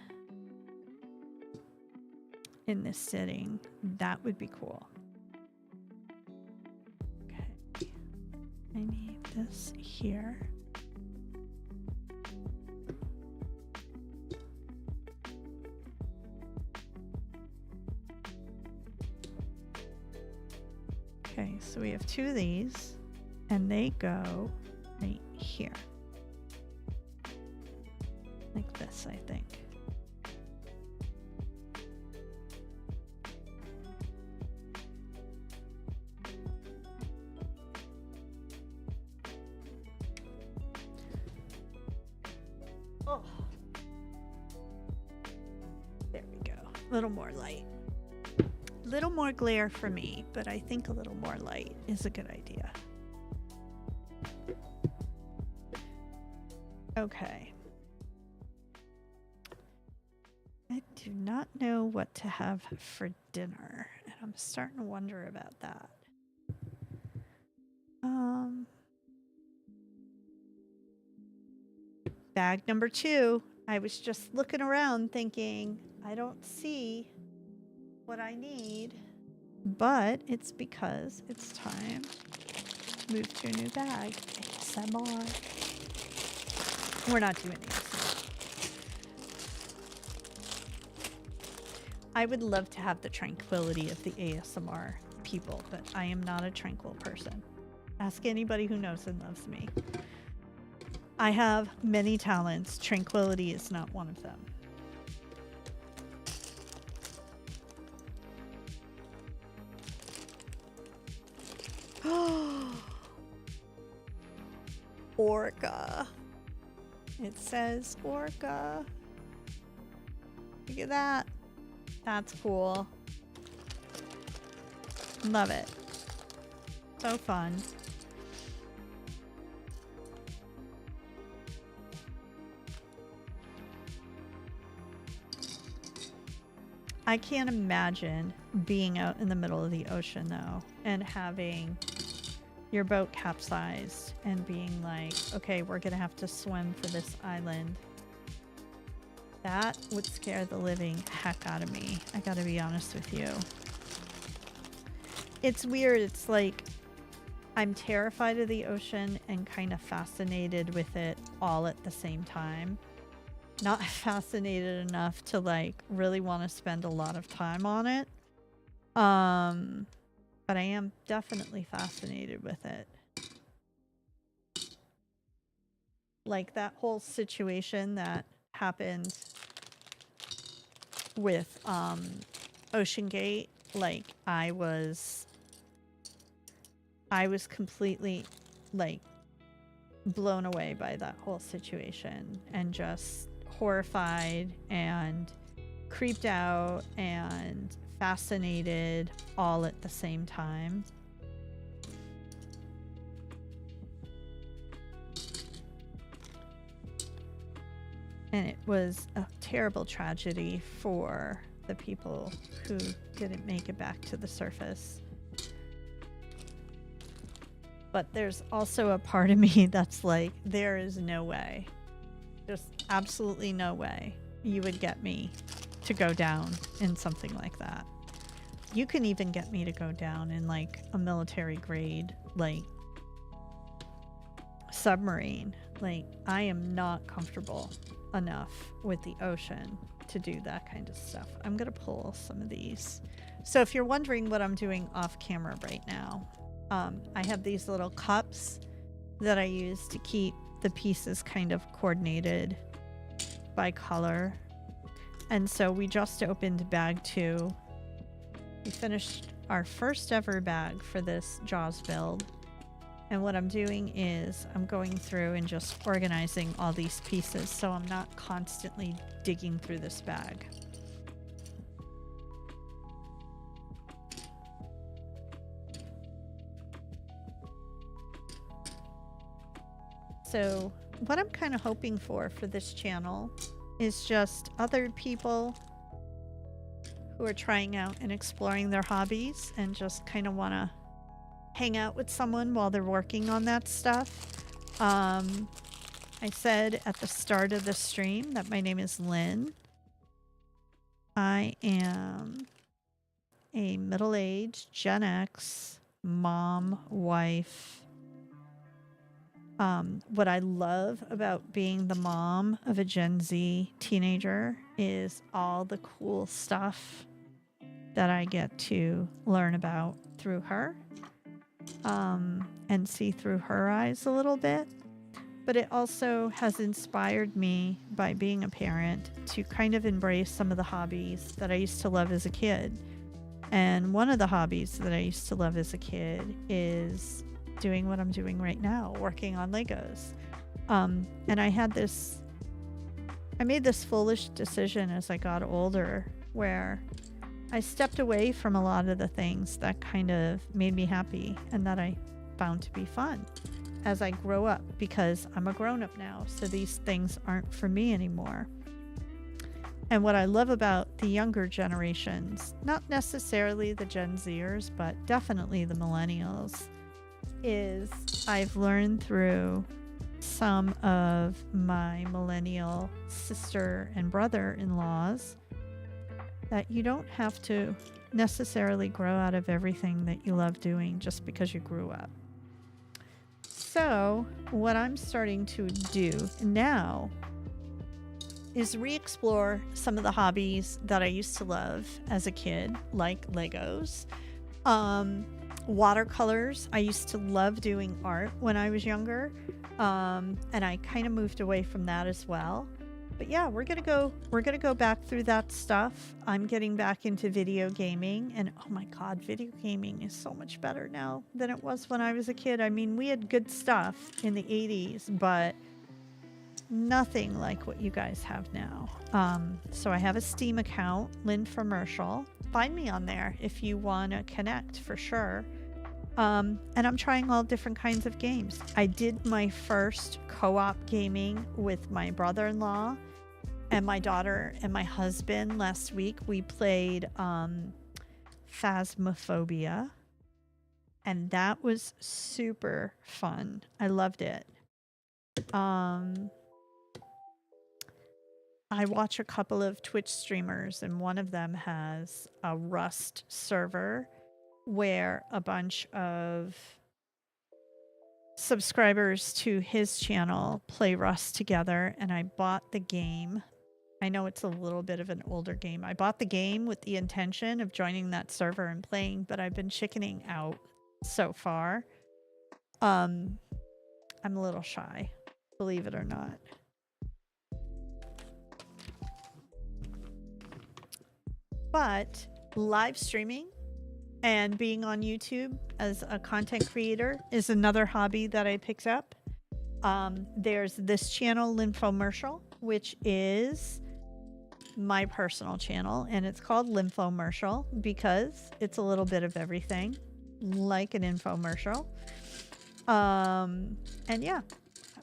in this sitting. That would be cool. Okay. I need this here. Okay, so we have 2 of these, and they go right here. Like this, I think. Oh. There we go. A little more light. Little more glare for me, but I think a little more light is a good idea. Okay. I do not know what to have for dinner, and I'm starting to wonder about that. Bag number 2. I was just looking around thinking, I don't see what I need, but it's because it's time to move to a new bag. ASMR. We're not doing ASMR. I would love to have the tranquility of the ASMR people, but I am not a tranquil person. Ask anybody who knows and loves me. I have many talents. Tranquility is not one of them. Orca. It says orca. Look at that. That's cool. Love it. So fun. I can't imagine being out in the middle of the ocean though and having your boat capsized and being like, okay, we're gonna have to swim for this island. That would scare the living heck out of me. I gotta be honest with you. It's weird. It's like I'm terrified of the ocean and kind of fascinated with it all at the same time. Not fascinated enough to like really want to spend a lot of time on it. But I am definitely fascinated with it. Like that whole situation that happened with Ocean Gate, like I was completely like blown away by that whole situation and just horrified and creeped out and fascinated all at the same time. And it was a terrible tragedy for the people who didn't make it back to the surface. But there's also a part of me that's like, there is no way, just absolutely no way you would get me to go down in something like that. You can even get me to go down in like a military grade, like submarine. Like I am not comfortable enough with the ocean to do that kind of stuff. I'm gonna pull some of these. So if you're wondering what I'm doing off camera right now, I have these little cups that I use to keep the pieces kind of coordinated by color. And so we just opened bag 2. We finished our first ever bag for this Jaws build. And what I'm doing is I'm going through and just organizing all these pieces so I'm not constantly digging through this bag. So what I'm kind of hoping for this channel is just other people who are trying out and exploring their hobbies and just kind of want to hang out with someone while they're working on that stuff. I said at the start of the stream that my name is Lynn. I am a middle-aged Gen X mom, wife. What I love about being the mom of a Gen Z teenager is all the cool stuff that I get to learn about through her, and see through her eyes a little bit. But it also has inspired me by being a parent to kind of embrace some of the hobbies that I used to love as a kid. And one of the hobbies that I used to love as a kid is doing what I'm doing right now, working on Legos. And I made this foolish decision as I got older where I stepped away from a lot of the things that kind of made me happy and that I found to be fun as I grow up, because I'm a grown-up now, so these things aren't for me anymore. And what I love about the younger generations, not necessarily the Gen Zers, but definitely the millennials, is I've learned through some of my millennial sister and brother-in-laws that you don't have to necessarily grow out of everything that you love doing just because you grew up. So what I'm starting to do now is re-explore some of the hobbies that I used to love as a kid, like Legos, watercolors. I used to love doing art when I was younger, and I kind of moved away from that as well. But yeah, we're gonna go back through that stuff. I'm getting back into video gaming, and oh my god, video gaming is so much better now than it was when I was a kid. I mean, we had good stuff in the 80s, but nothing like what you guys have now. So I have a Steam account, Lynnfomercial. Find me on there if you want to connect, for sure. And I'm trying all different kinds of games. I did my first co-op gaming with my brother-in-law and my daughter and my husband last week. We played Phasmophobia, and that was super fun. I loved it. I watch a couple of Twitch streamers, and one of them has a Rust server where a bunch of subscribers to his channel play Rust together, and I bought the game. I know it's a little bit of an older game. I bought the game with the intention of joining that server and playing, but I've been chickening out so far. I'm a little shy, believe it or not. But live streaming and being on YouTube as a content creator is another hobby that I picked up. There's this channel, Lynnfomercial, which is my personal channel, and it's called Lynnfomercial because it's a little bit of everything, like an infomercial. And yeah,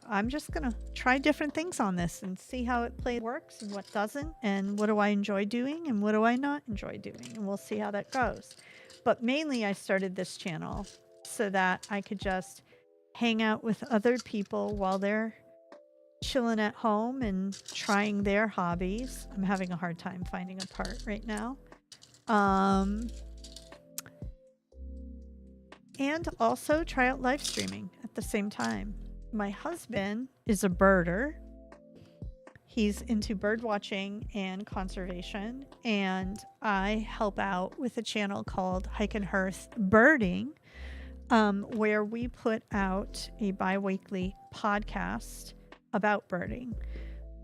I'm just gonna try different things on this and see how it works and what doesn't, and what do I enjoy doing and what do I not enjoy doing, and we'll see how that goes. But mainly I started this channel so that I could just hang out with other people while they're chilling at home and trying their hobbies. I'm having a hard time finding a part right now. And also try out live streaming at the same time. My husband is a birder. He's into bird watching and conservation, and I help out with a channel called Hike and Hearth Birding, where we put out a bi-weekly podcast about birding,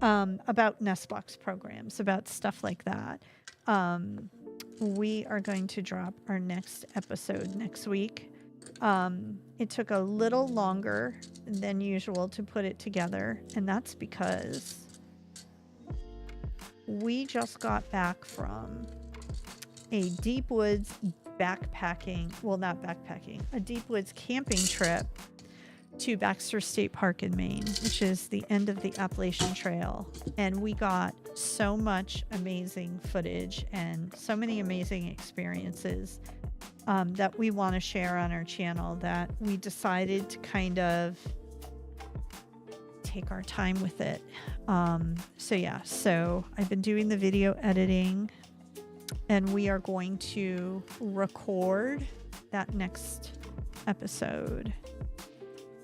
about nest box programs, about stuff like that. We are going to drop our next episode next week. It took a little longer than usual to put it together, and that's because we just got back from a deep woods a deep woods camping trip to Baxter State Park in Maine, which is the end of the Appalachian Trail. And we got so much amazing footage and so many amazing experiences that we want to share on our channel, that we decided to kind of take our time with it. So I've been doing the video editing and we are going to record that next episode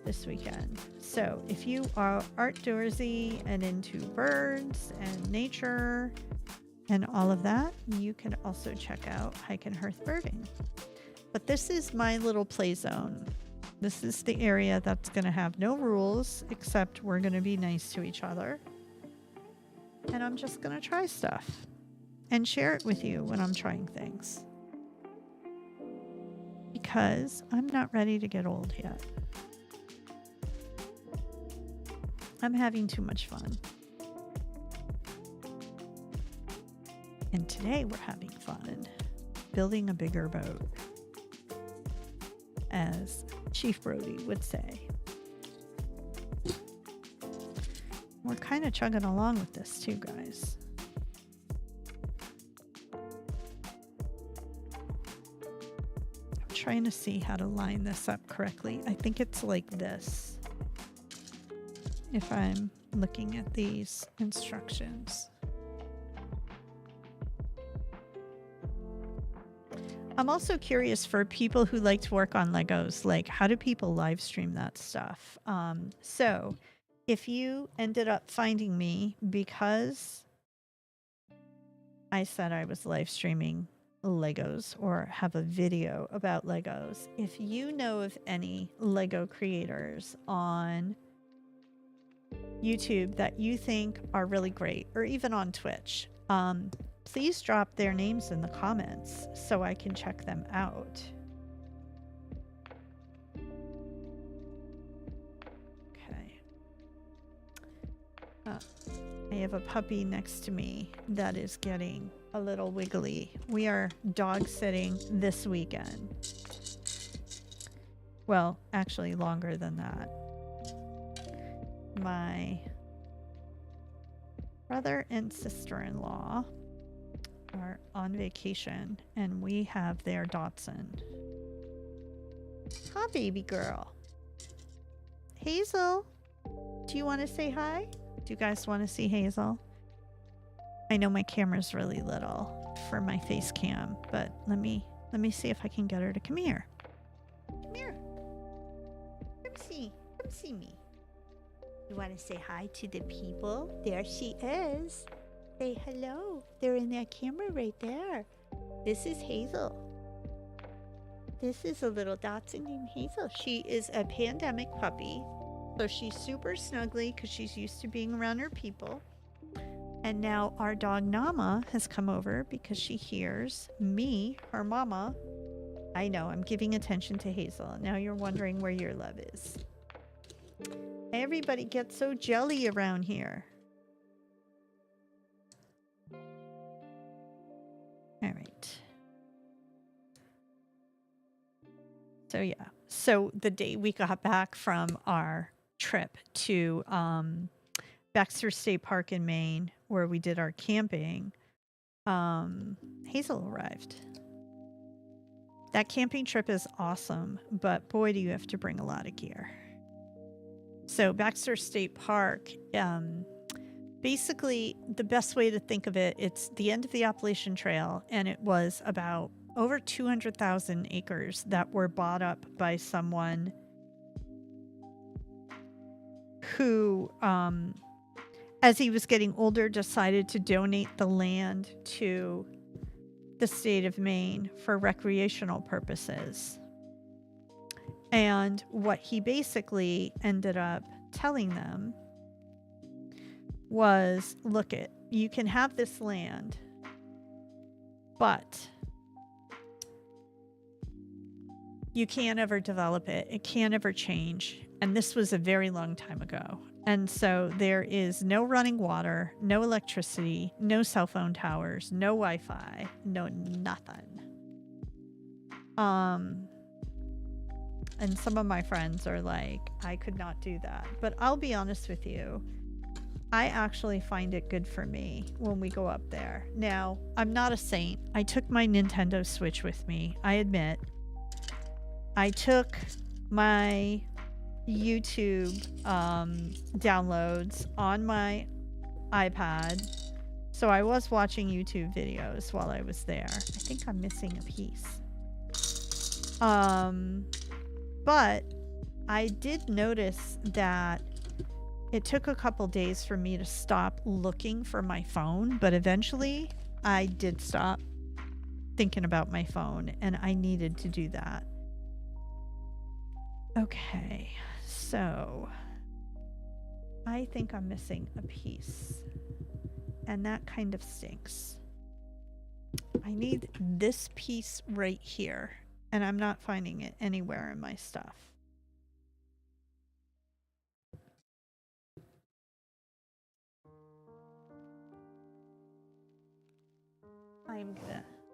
this weekend. So if you are outdoorsy and into birds and nature and all of that, you can also check out Hike and Hearth Birding. But this is my little play zone. This is the area that's going to have no rules, except we're going to be nice to each other. And I'm just going to try stuff and share it with you when I'm trying things. Because I'm not ready to get old yet. I'm having too much fun. And today we're having fun building a bigger boat, as Chief Brody would say. We're kind of chugging along with this too, guys. I'm trying to see how to line this up correctly. I think it's like this, if I'm looking at these instructions. I'm also curious for people who like to work on Legos, like how do people live stream that stuff? So if you ended up finding me because I said I was live streaming Legos or have a video about Legos, if you know of any Lego creators on YouTube that you think are really great, or even on Twitch, please drop their names in the comments so I can check them out. Okay. I have a puppy next to me that is getting a little wiggly. We are dog sitting this weekend. Well, actually longer than that. My brother and sister-in-law are on vacation, and we have their Dotson. Hi, baby girl. Hazel, do you want to say hi? Do you guys want to see Hazel? I know my camera's really little for my face cam, but let me see if I can get her to come here. Come here. Come see me. You want to say hi to the people? There she is. Say hello. They're in that camera right there. This is Hazel. This is a little Dotson named Hazel. She is a pandemic puppy, so she's super snuggly because she's used to being around her people. And now our dog Nama has come over because she hears me, her mama. I know, I'm giving attention to Hazel. Now you're wondering where your love is. Everybody gets so jelly around here. All right. So yeah. So the day we got back from our trip to Baxter State Park in Maine, where we did our camping, Hazel arrived. That camping trip is awesome, but boy, do you have to bring a lot of gear. So Baxter State Park, basically the best way to think of it, it's the end of the Appalachian Trail, and it was about over 200,000 acres that were bought up by someone who, as he was getting older, decided to donate the land to the state of Maine for recreational purposes. And what he basically ended up telling them was, look, you can have this land, but you can't ever develop it. It can't ever change. And this was a very long time ago. And so there is no running water, no electricity, no cell phone towers, no Wi-Fi, no nothing. And some of my friends are like, I could not do that. But I'll be honest with you, I actually find it good for me when we go up there. Now, I'm not a saint. I took my Nintendo Switch with me, I admit. I took my YouTube downloads on my iPad So I was watching YouTube videos while I was there. I think I'm missing a piece. But I did notice that it took a couple days for me to stop looking for my phone, but eventually I did stop thinking about my phone, and I needed to do that. Okay, so I think I'm missing a piece, and that kind of stinks. I need this piece right here, and I'm not finding it anywhere in my stuff.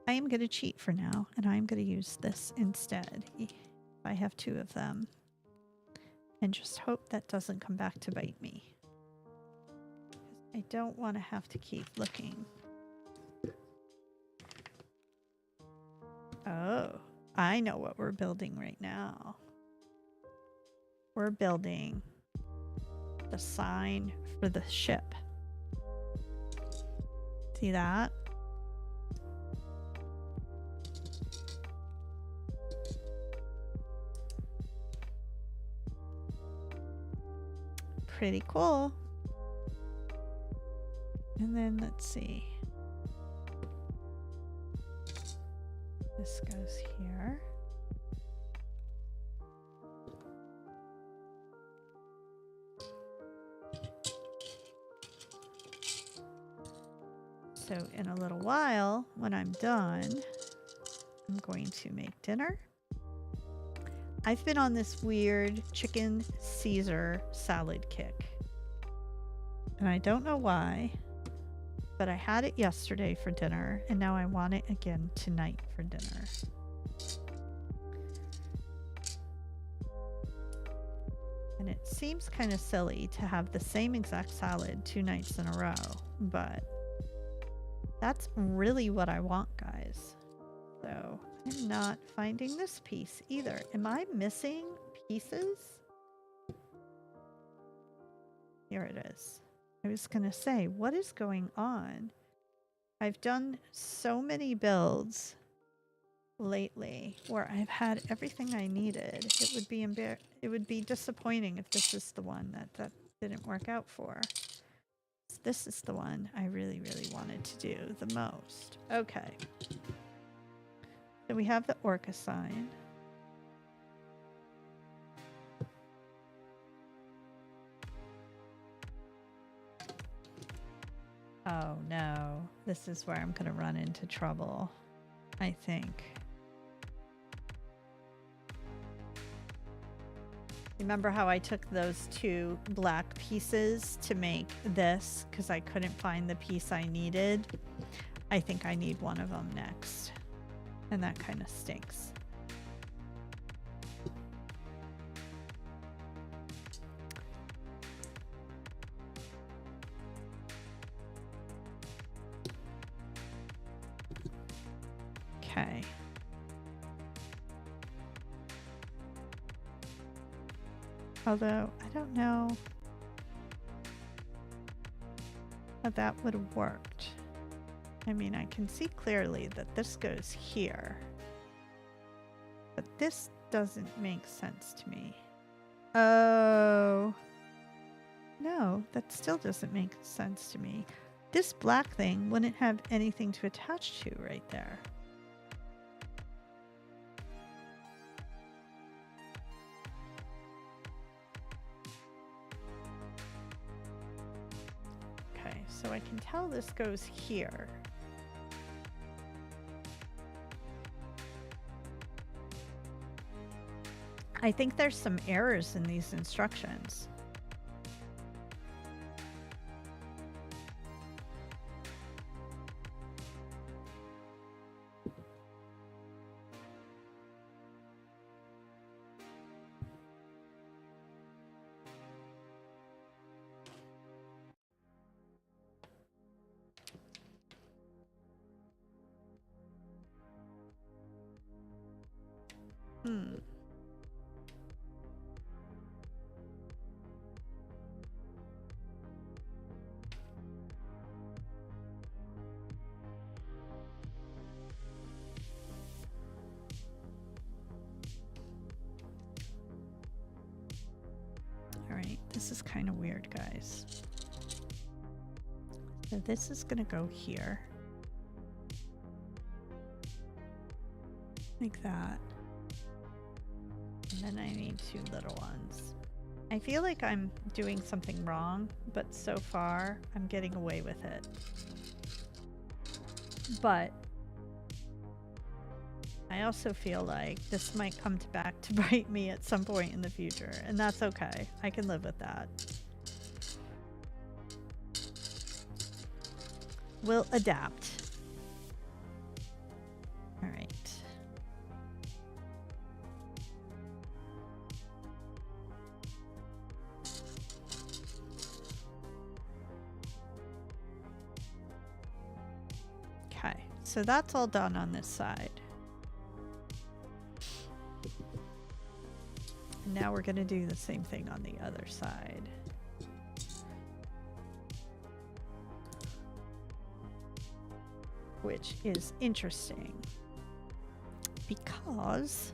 I am gonna cheat for now, and I'm gonna use this instead. I have 2 of them, and just hope that doesn't come back to bite me. I don't want to have to keep looking. Oh, I know what we're building right now. We're building the sign for the ship. See that? Pretty cool. And then let's see. This goes here. So in a little while, when I'm done, I'm going to make dinner. I've been on this weird chicken Caesar salad kick. And I don't know why, but I had it yesterday for dinner, and now I want it again tonight for dinner. And it seems kind of silly to have the same exact salad 2 nights in a row, but that's really what I want, guys. So I'm not finding this piece either. Am I missing pieces? Here it is. I was gonna say, what is going on? I've done so many builds lately where I've had everything I needed. It would be disappointing if this is the one that didn't work out for. This is the one I really, really wanted to do the most. Okay. So we have the orca sign. Oh no, this is where I'm gonna run into trouble, I think. Remember how I took those 2 black pieces to make this because I couldn't find the piece I needed? I think I need one of them next. And that kind of stinks. Okay. Although, I don't know how that would have worked. I mean, I can see clearly that this goes here. But this doesn't make sense to me. Oh. No, that still doesn't make sense to me. This black thing wouldn't have anything to attach to right there. Okay, so I can tell this goes here. I think there's some errors in these instructions. This is kind of weird, guys. So this is gonna go here. Like that. And then I need 2 little ones. I feel like I'm doing something wrong, but so far I'm getting away with it. But I also feel like this might come back to bite me at some point in the future, and that's okay. I can live with that. We'll adapt. All right. Okay, so that's all done on this side. And now we're going to do the same thing on the other side. Which is interesting because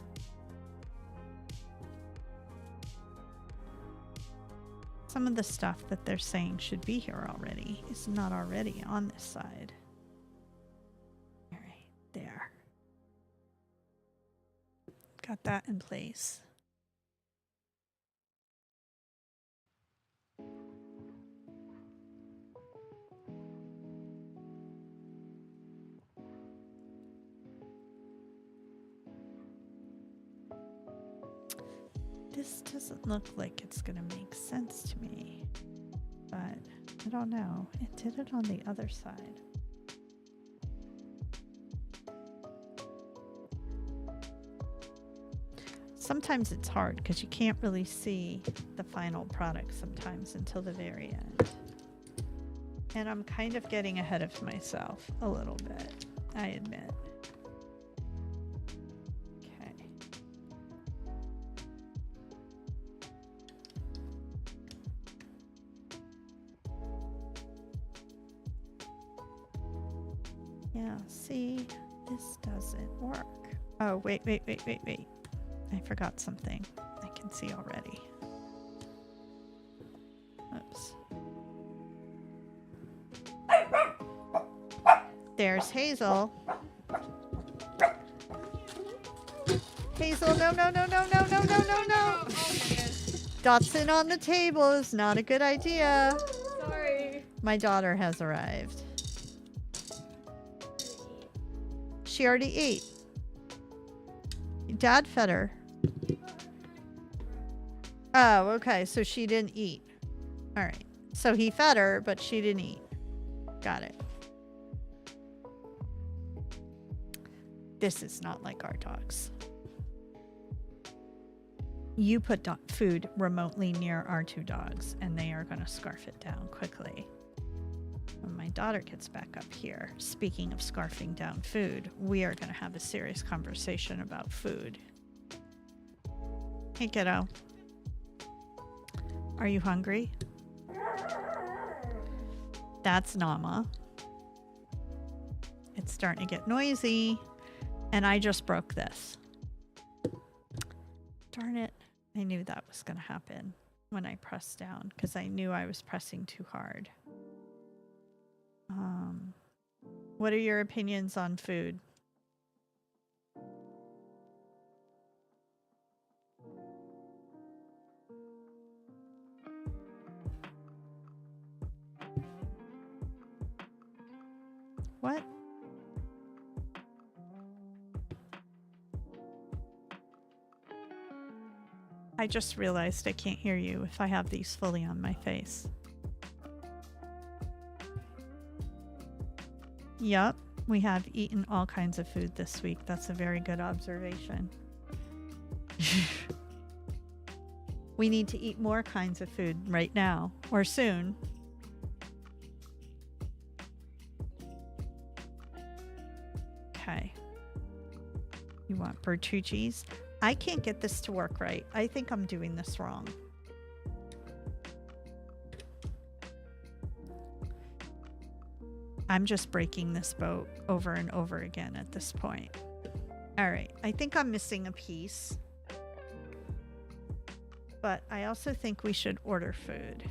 some of the stuff that they're saying should be here already is not already on this side. All right, there. Got that in place. This doesn't look like it's gonna make sense to me, but I don't know. It did it on the other side. Sometimes it's hard because you can't really see the final product sometimes until the very end. And I'm kind of getting ahead of myself a little bit, I admit. Yeah, see, this doesn't work. Oh, wait. I forgot something. I can see already. Oops. There's Hazel. Hazel, no. Dotson on the table is not a good idea. Sorry. My daughter has arrived. She already ate. Dad fed her. Oh, okay. So she didn't eat. All right. So he fed her, but she didn't eat. Got it. This is not like our dogs. You put food remotely near our 2 dogs, and they are going to scarf it down quickly. When my daughter gets back up here, speaking of scarfing down food, we are going to have a serious conversation about food. Hey, kiddo. Are you hungry? That's Nama. It's starting to get noisy, and I just broke this. Darn it. I knew that was going to happen when I pressed down because I knew I was pressing too hard. What are your opinions on food? What? I just realized I can't hear you if I have these fully on my face. Yup, we have eaten all kinds of food this week. That's a very good observation. We need to eat more kinds of food right now, or soon. Okay. You want Bertucci's? I can't get this to work right. I think I'm doing this wrong. I'm just breaking this boat over and over again at this point. All right, I think I'm missing a piece. but I also think we should order food.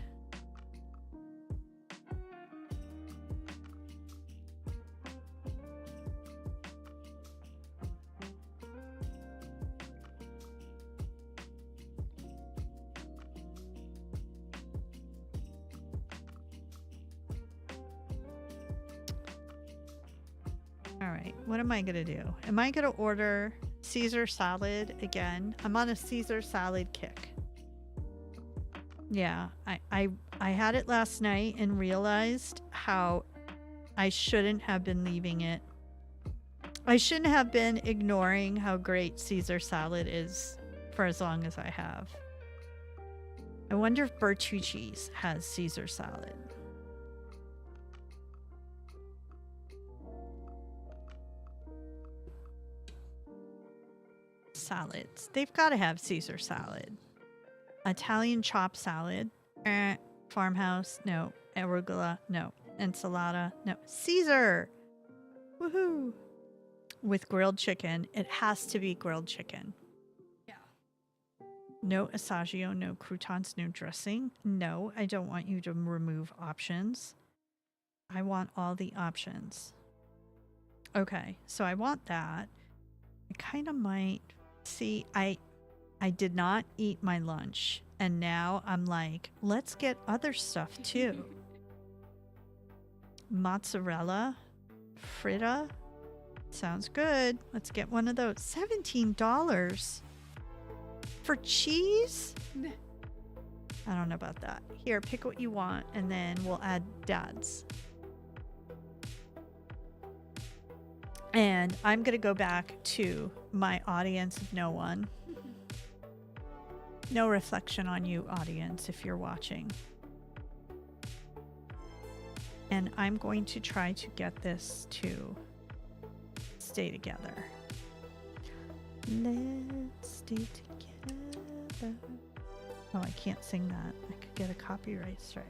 All right, what am I gonna do? Am I gonna order Caesar salad again? I'm on a Caesar salad kick. Yeah, I had it last night and realized how I shouldn't have been leaving it. I shouldn't have been ignoring how great Caesar salad is for as long as I have. I wonder if Bertucci's has Caesar salad. Salads. They've got to have Caesar salad. Italian chopped salad. Farmhouse. No. Arugula. No. Enchilada. No. Caesar. Woohoo. With grilled chicken. It has to be grilled chicken. Yeah. No assaggio. No croutons. No dressing. No, I don't want you to remove options. I want all the options. Okay, so I want that. I kind of might... See, I did not eat my lunch, and now I'm like, let's get other stuff too. Mozzarella, fritta, sounds good. Let's get one of those. $17 for cheese? I don't know about that. Here, pick what you want, and then we'll add Dad's. And I'm going to go back to my audience of no one. No reflection on you, audience, if you're watching. And I'm going to try to get this to stay together. Let's stay together. Oh, I can't sing that. I could get a copyright strike.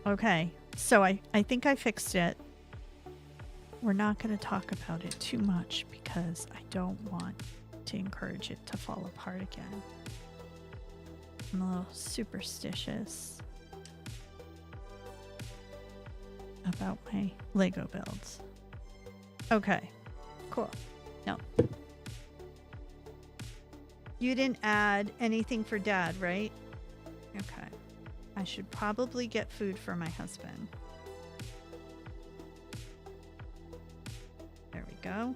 Okay, so I think I fixed it. We're not going to talk about it too much because I don't want to encourage it to fall apart again. I'm a little superstitious about my Lego builds. Okay, cool. No. You didn't add anything for Dad, right? Okay. I should probably get food for my husband. There we go.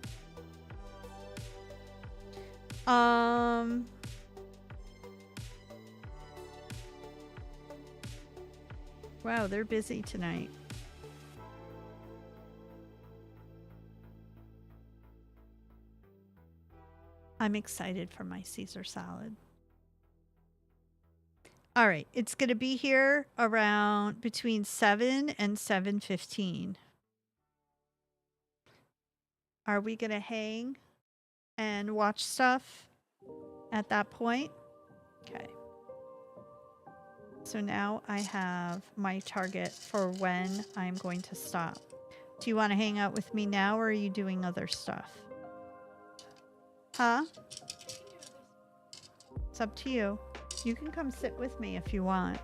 Wow, they're busy tonight. I'm excited for my Caesar salad. All right, it's going to be here around between 7 and 7:15. Are we going to hang and watch stuff at that point? Okay. So now I have my target for when I'm going to stop. Do you want to hang out with me now, or are you doing other stuff? Huh? It's up to you. You can come sit with me if you want.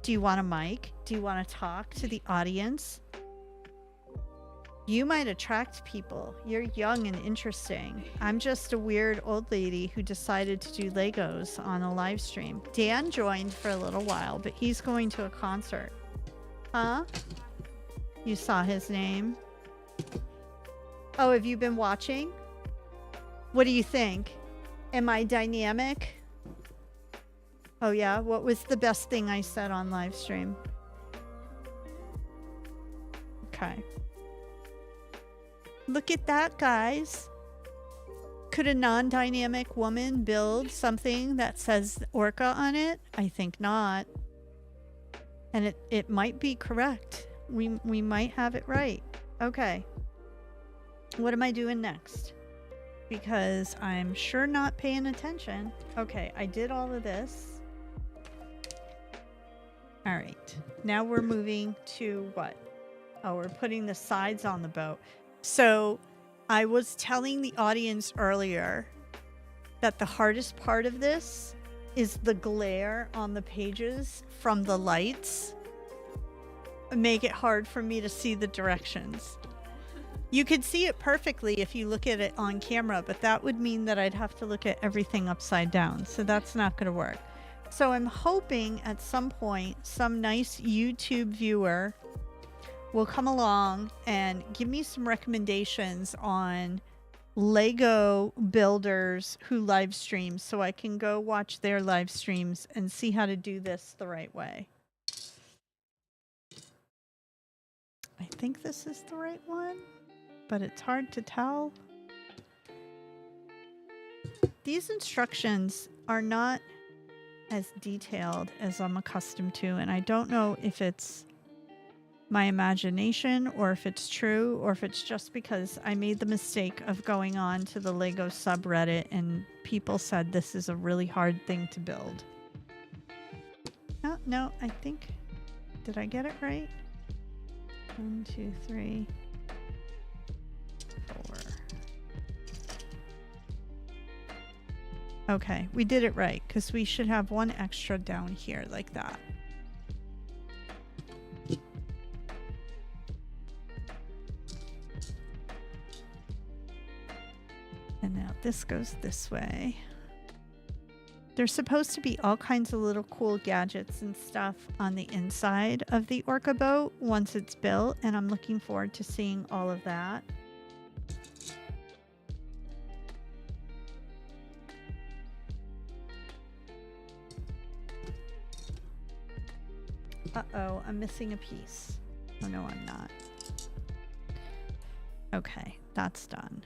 Do you want a mic? Do you want to talk to the audience? You might attract people. You're young and interesting. I'm just a weird old lady who decided to do Legos on a live stream. Dan joined for a little while, but he's going to a concert. Huh? You saw his name? Oh, have you been watching? What do you think? Am I dynamic? Oh yeah, what was the best thing I said on live stream? Okay. Look at that, guys. Could a non-dynamic woman build something that says Orca on it? I think not. And it might be correct. We might have it right. Okay. What am I doing next? Because I'm sure not paying attention. Okay, I did all of this. All right, now we're moving to what? Oh, we're putting the sides on the boat. So I was telling the audience earlier that the hardest part of this is the glare on the pages from the lights make it hard for me to see the directions. You could see it perfectly if you look at it on camera, but that would mean that I'd have to look at everything upside down. So that's not going to work. So I'm hoping at some point some nice YouTube viewer will come along and give me some recommendations on Lego builders who live stream so I can go watch their live streams and see how to do this the right way. I think this is the right one, but it's hard to tell. These instructions are not as detailed as I'm accustomed to, and I don't know if it's my imagination or if it's true or if it's just because I made the mistake of going on to the Lego subreddit and people said this is a really hard thing to build. No, I think, did I get it right? 1, 2, 3, 4. Okay, we did it right because we should have one extra down here like that. And now this goes this way. There's supposed to be all kinds of little cool gadgets and stuff on the inside of the Orca boat once it's built, and I'm looking forward to seeing all of that. Uh-oh, I'm missing a piece. Oh no, I'm not. Okay, that's done.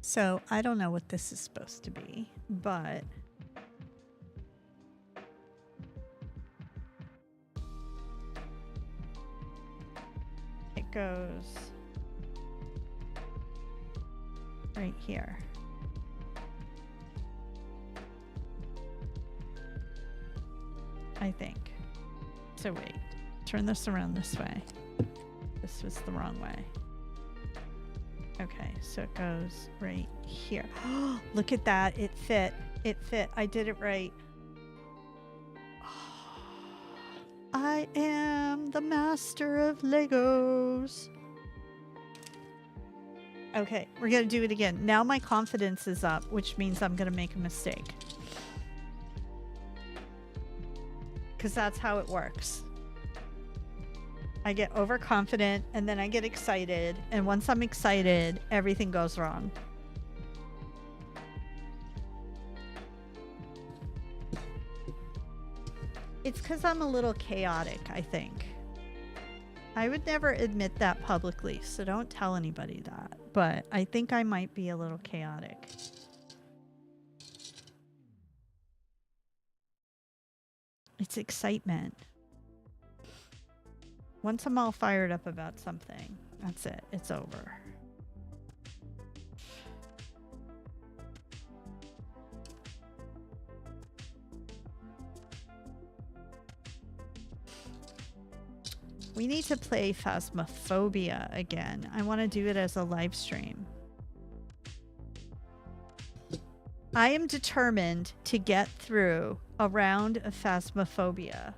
So I don't know what this is supposed to be, but it goes right here. I think. So wait, turn this around this way. This was the wrong way. Okay, so it goes right here. Look at that. It fit. It fit. I did it right. I am the master of Legos. Okay, we're going to do it again. Now my confidence is up, which means I'm going to make a mistake. Because that's how it works. I get overconfident and then I get excited. And once I'm excited, everything goes wrong. It's because I'm a little chaotic, I think. I would never admit that publicly, so don't tell anybody that. But I think I might be a little chaotic. It's excitement. Once I'm all fired up about something, that's it. It's over. We need to play Phasmophobia again. I want to do it as a live stream. I am determined to get through a round of Phasmophobia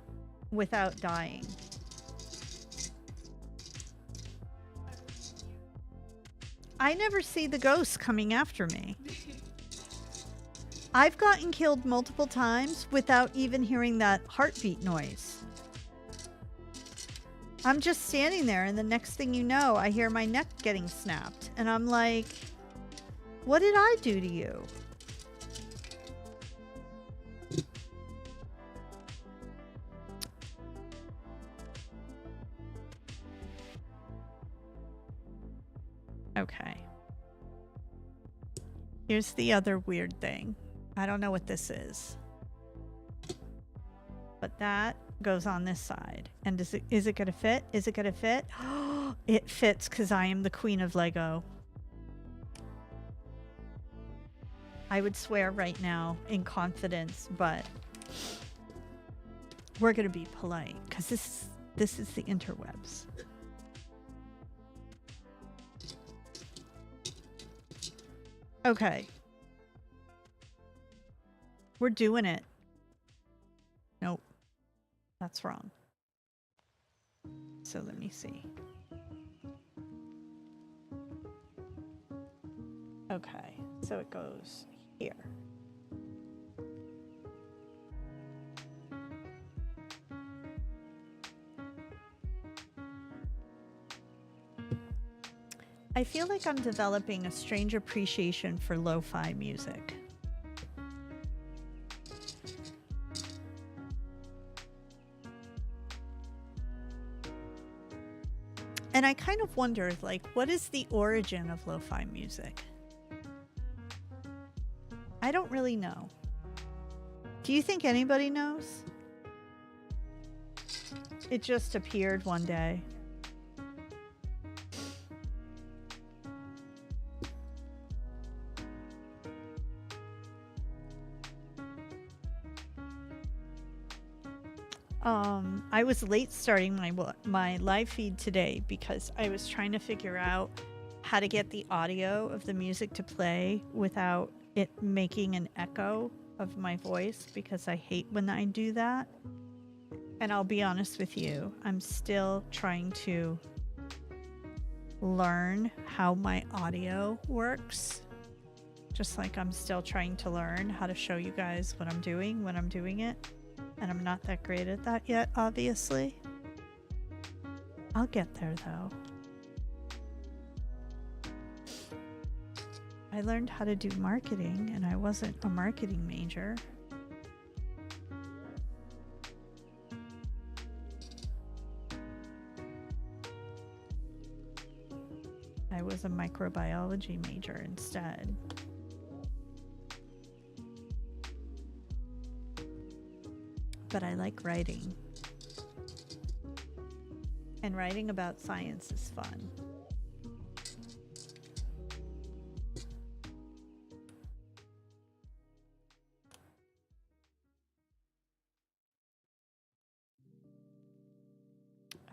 without dying. I never see the ghosts coming after me. I've gotten killed multiple times without even hearing that heartbeat noise. I'm just standing there and the next thing you know, I hear my neck getting snapped. And I'm like, what did I do to you? Okay. Here's the other weird thing. I don't know what this is. But that goes on this side. And is it gonna fit? Is it gonna fit? It fits because I am the queen of Lego. I would swear right now in confidence, but we're gonna be polite because this is the interwebs. Okay. We're doing it. Nope. That's wrong. So let me see. Okay. So it goes here. I feel like I'm developing a strange appreciation for lo-fi music. And I kind of wondered, like, what is the origin of lo-fi music? I don't really know. Do you think anybody knows? It just appeared one day. I was late starting my live feed today because I was trying to figure out how to get the audio of the music to play without it making an echo of my voice, because I hate when I do that. And I'll be honest with you, I'm still trying to learn how my audio works. Just like I'm still trying to learn how to show you guys what I'm doing when I'm doing it. And I'm not that great at that yet, obviously. I'll get there though. I learned how to do marketing, and I wasn't a marketing major. I was a microbiology major instead. But I like writing. And writing about science is fun.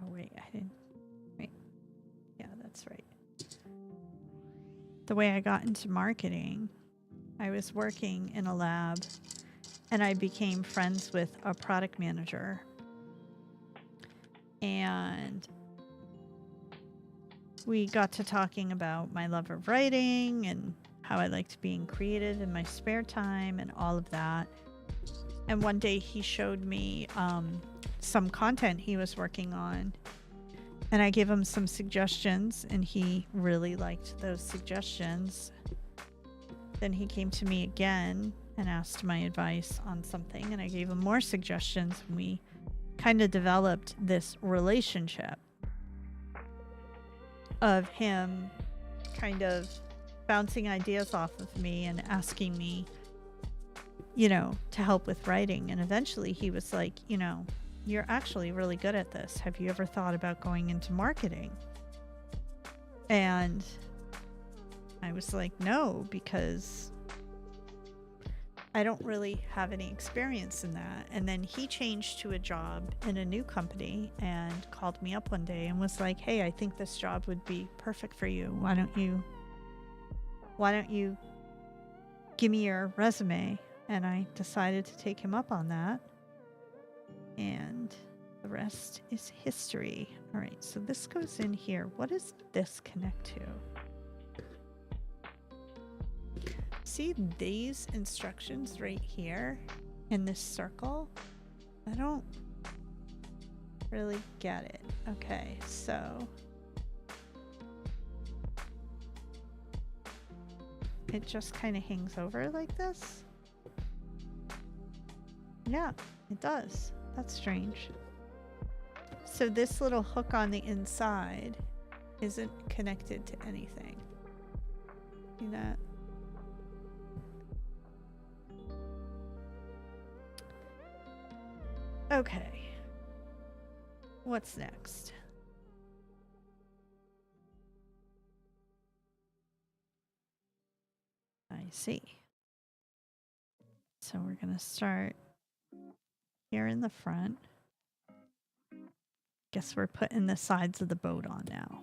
Oh wait, I didn't. Wait. Yeah, that's right. The way I got into marketing, I was working in a lab and I became friends with a product manager. And we got to talking about my love of writing and how I liked being creative in my spare time and all of that. And one day he showed me some content he was working on. And I gave him some suggestions, and he really liked those suggestions. Then he came to me again and asked my advice on something, and I gave him more suggestions, and we kind of developed this relationship of him kind of bouncing ideas off of me and asking me, you know, to help with writing. And eventually he was like, you know, you're actually really good at this. Have you ever thought about going into marketing? And I was like, no, because I don't really have any experience in that. And then he changed to a job in a new company and called me up one day and was like, hey, I think this job would be perfect for you. Why don't you give me your resume? And I decided to take him up on that. And the rest is history. All right, so this goes in here. What does this connect to? See these instructions right here in this circle? I don't really get it. Okay, so it just kind of hangs over like this. Yeah, it does. That's strange. So this little hook on the inside isn't connected to anything. See that? Okay. What's next? I see. So we're going to start here in the front. Guess we're putting the sides of the boat on now.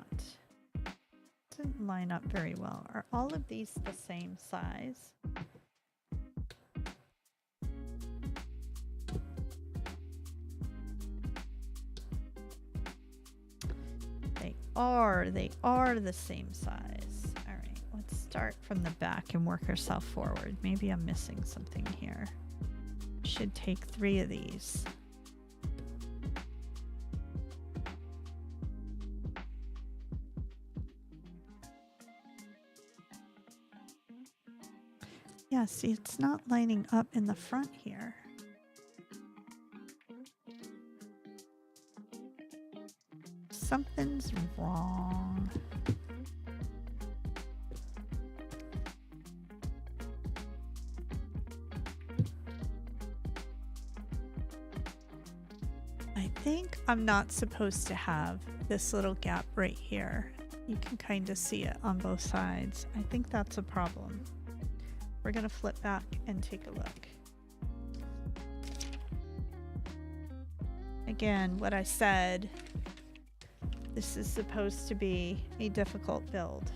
not. Doesn't line up very well. Are all of these the same size? They are the same size. All right, let's start from the back and work ourselves forward. Maybe I'm missing something here. Should take 3 of these. Yeah, see, it's not lining up in the front here. Something's wrong. I think I'm not supposed to have this little gap right here. You can kind of see it on both sides. I think that's a problem. We're gonna flip back and take a look. Again, what I said, this is supposed to be a difficult build.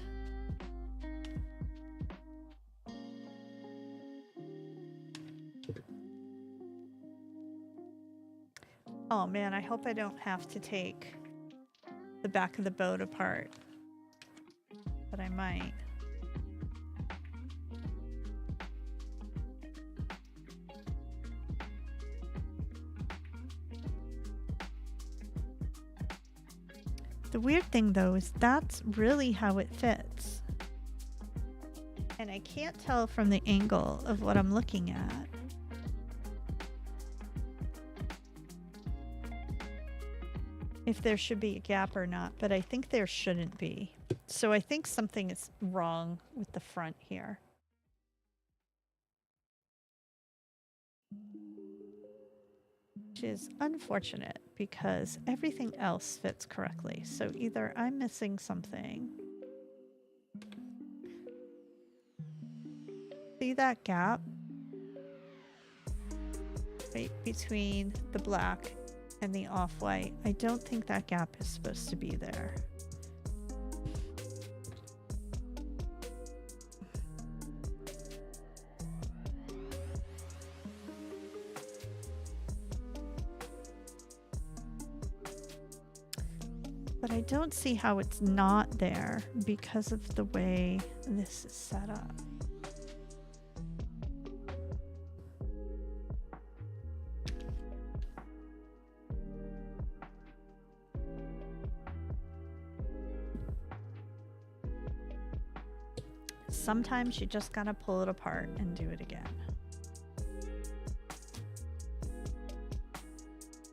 Oh man, I hope I don't have to take the back of the boat apart, but I might. The weird thing though is that's really how it fits. And I can't tell from the angle of what I'm looking at. If there should be a gap or not, but I think there shouldn't be. So I think something is wrong with the front here. Which is unfortunate because everything else fits correctly. So either I'm missing something. See that gap? Right between the black and the off-white. I don't think that gap is supposed to be there. But I don't see how it's not there because of the way this is set up. Sometimes you just gotta pull it apart and do it again.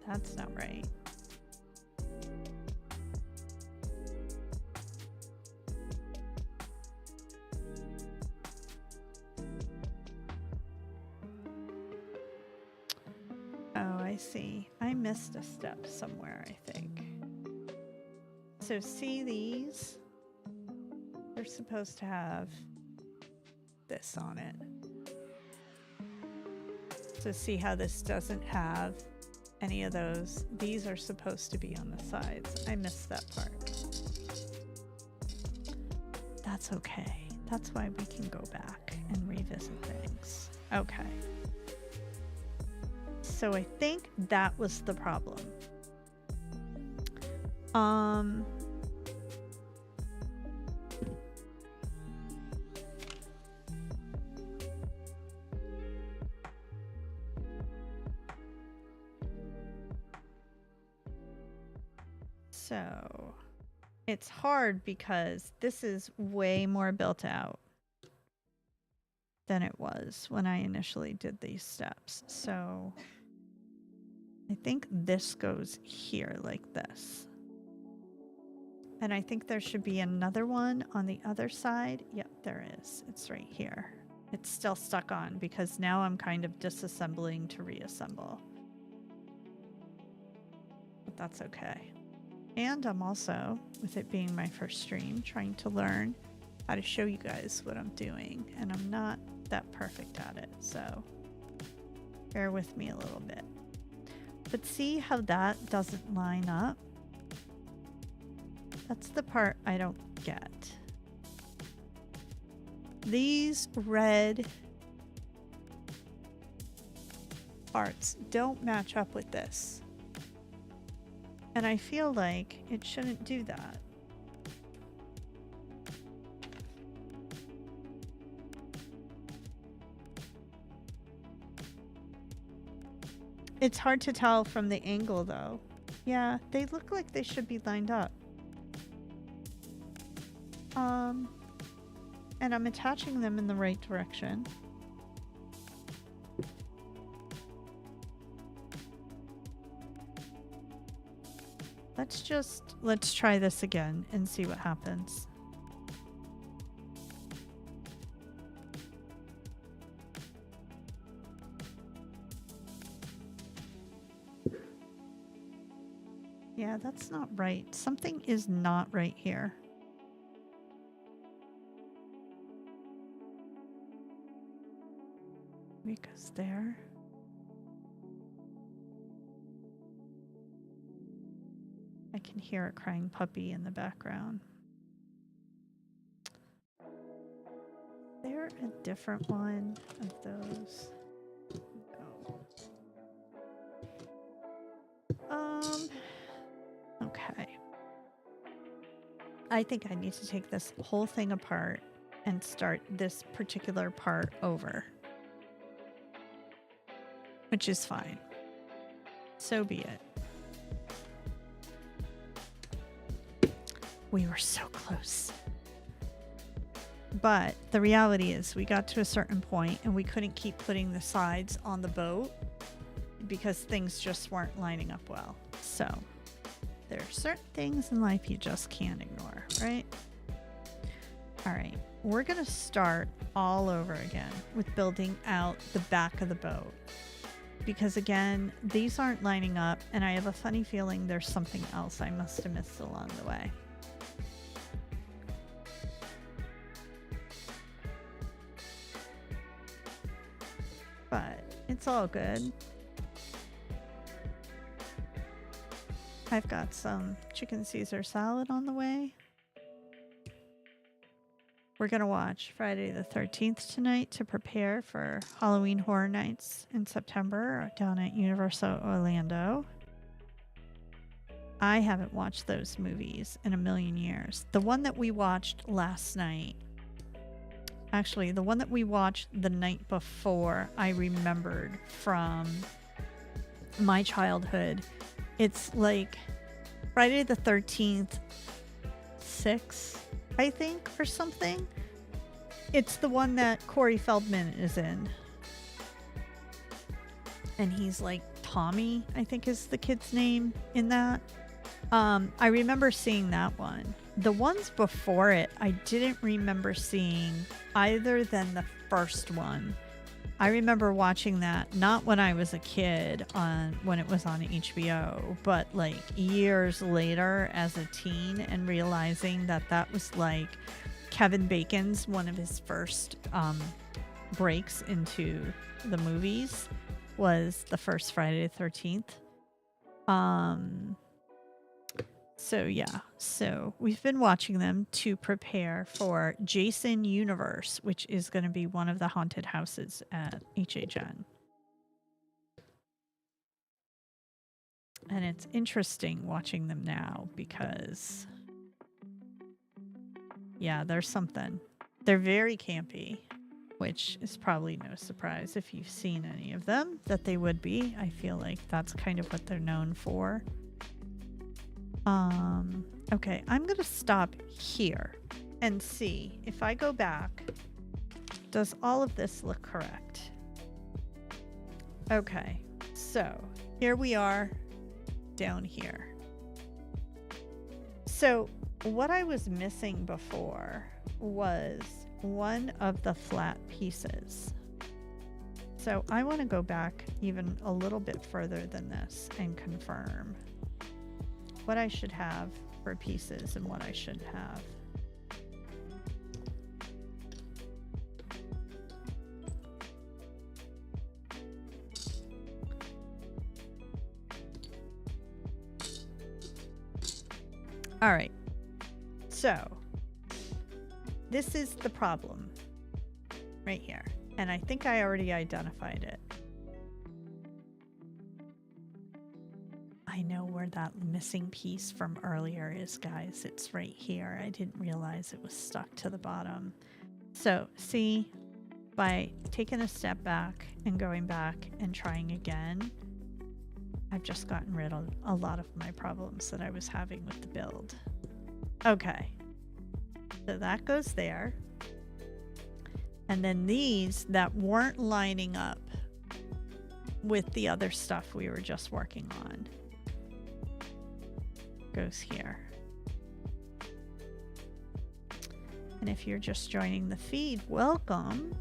That's not right. Oh, I see. I missed a step somewhere, I think. So see these? They're supposed to have this on it. So see how this doesn't have any of those? These are supposed to be on the sides. I missed that part. That's okay. That's why we can go back and revisit things. Okay. So I think that was the problem. So it's hard because this is way more built out than it was when I initially did these steps. So I think this goes here like this. And I think there should be another one on the other side. Yep, there is. It's right here. It's still stuck on because now I'm kind of disassembling to reassemble. But that's okay. And I'm also, with it being my first stream, trying to learn how to show you guys what I'm doing. And I'm not that perfect at it, so bear with me a little bit. But see how that doesn't line up? That's the part I don't get. These red parts don't match up with this. And I feel like it shouldn't do that. It's hard to tell from the angle though. Yeah, they look like they should be lined up. And I'm attaching them in the right direction. Let's try this again and see what happens. Yeah, that's not right. Something is not right here. Because there. I can hear a crying puppy in the background. Is there a different one of those? No. Okay. I think I need to take this whole thing apart and start this particular part over. Which is fine. So be it. We were so close. But the reality is we got to a certain point and we couldn't keep putting the sides on the boat because things just weren't lining up well. So there are certain things in life you just can't ignore, right? All right, we're gonna start all over again with building out the back of the boat. Because again, these aren't lining up and I have a funny feeling there's something else I must have missed along the way. But it's all good. I've got some chicken Caesar salad on the way. We're going to watch Friday the 13th tonight to prepare for Halloween Horror Nights in September down at Universal Orlando. I haven't watched those movies in a million years. The one that we watched last night, actually, the one that we watched the night before, I remembered from my childhood. It's like Friday the 13th 6, I think, or something. It's the one that Corey Feldman is in. And he's like Tommy, I think is the kid's name in that. I remember seeing that one. The ones before it, I didn't remember seeing either than the first one. I remember watching that not when I was a kid when it was on HBO, but like years later as a teen and realizing that that was like Kevin Bacon's one of his first breaks into the movies was the first Friday the 13th. So yeah, so we've been watching them to prepare for Jason Universe, which is going to be one of the haunted houses at HHN. And it's interesting watching them now because, yeah, there's something. They're very campy, which is probably no surprise if you've seen any of them, that they would be. I feel like that's kind of what they're known for. Okay, I'm gonna stop here and see if I go back, does all of this look correct? Okay, so here we are down here. So what I was missing before was one of the flat pieces. So I want to go back even a little bit further than this and confirm what I should have for pieces and what I shouldn't have. All right, So this is the problem right here. And I think I already identified it. I know where that missing piece from earlier is, guys. It's right here. I didn't realize it was stuck to the bottom. So see, by taking a step back and going back and trying again, I've just gotten rid of a lot of my problems that I was having with the build. Okay, so that goes there. And then these that weren't lining up with the other stuff we were just working on goes here. And if you're just joining the feed, welcome.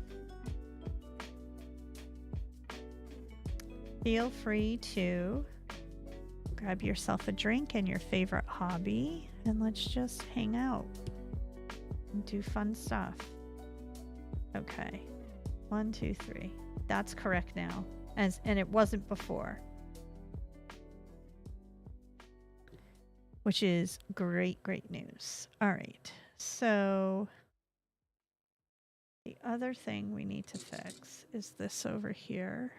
Feel free to grab yourself a drink and your favorite hobby, and let's just hang out and do fun stuff. Okay, 1, 2, 3. That's correct now, and it wasn't before, which is great news. All right, so the other thing we need to fix is this over here.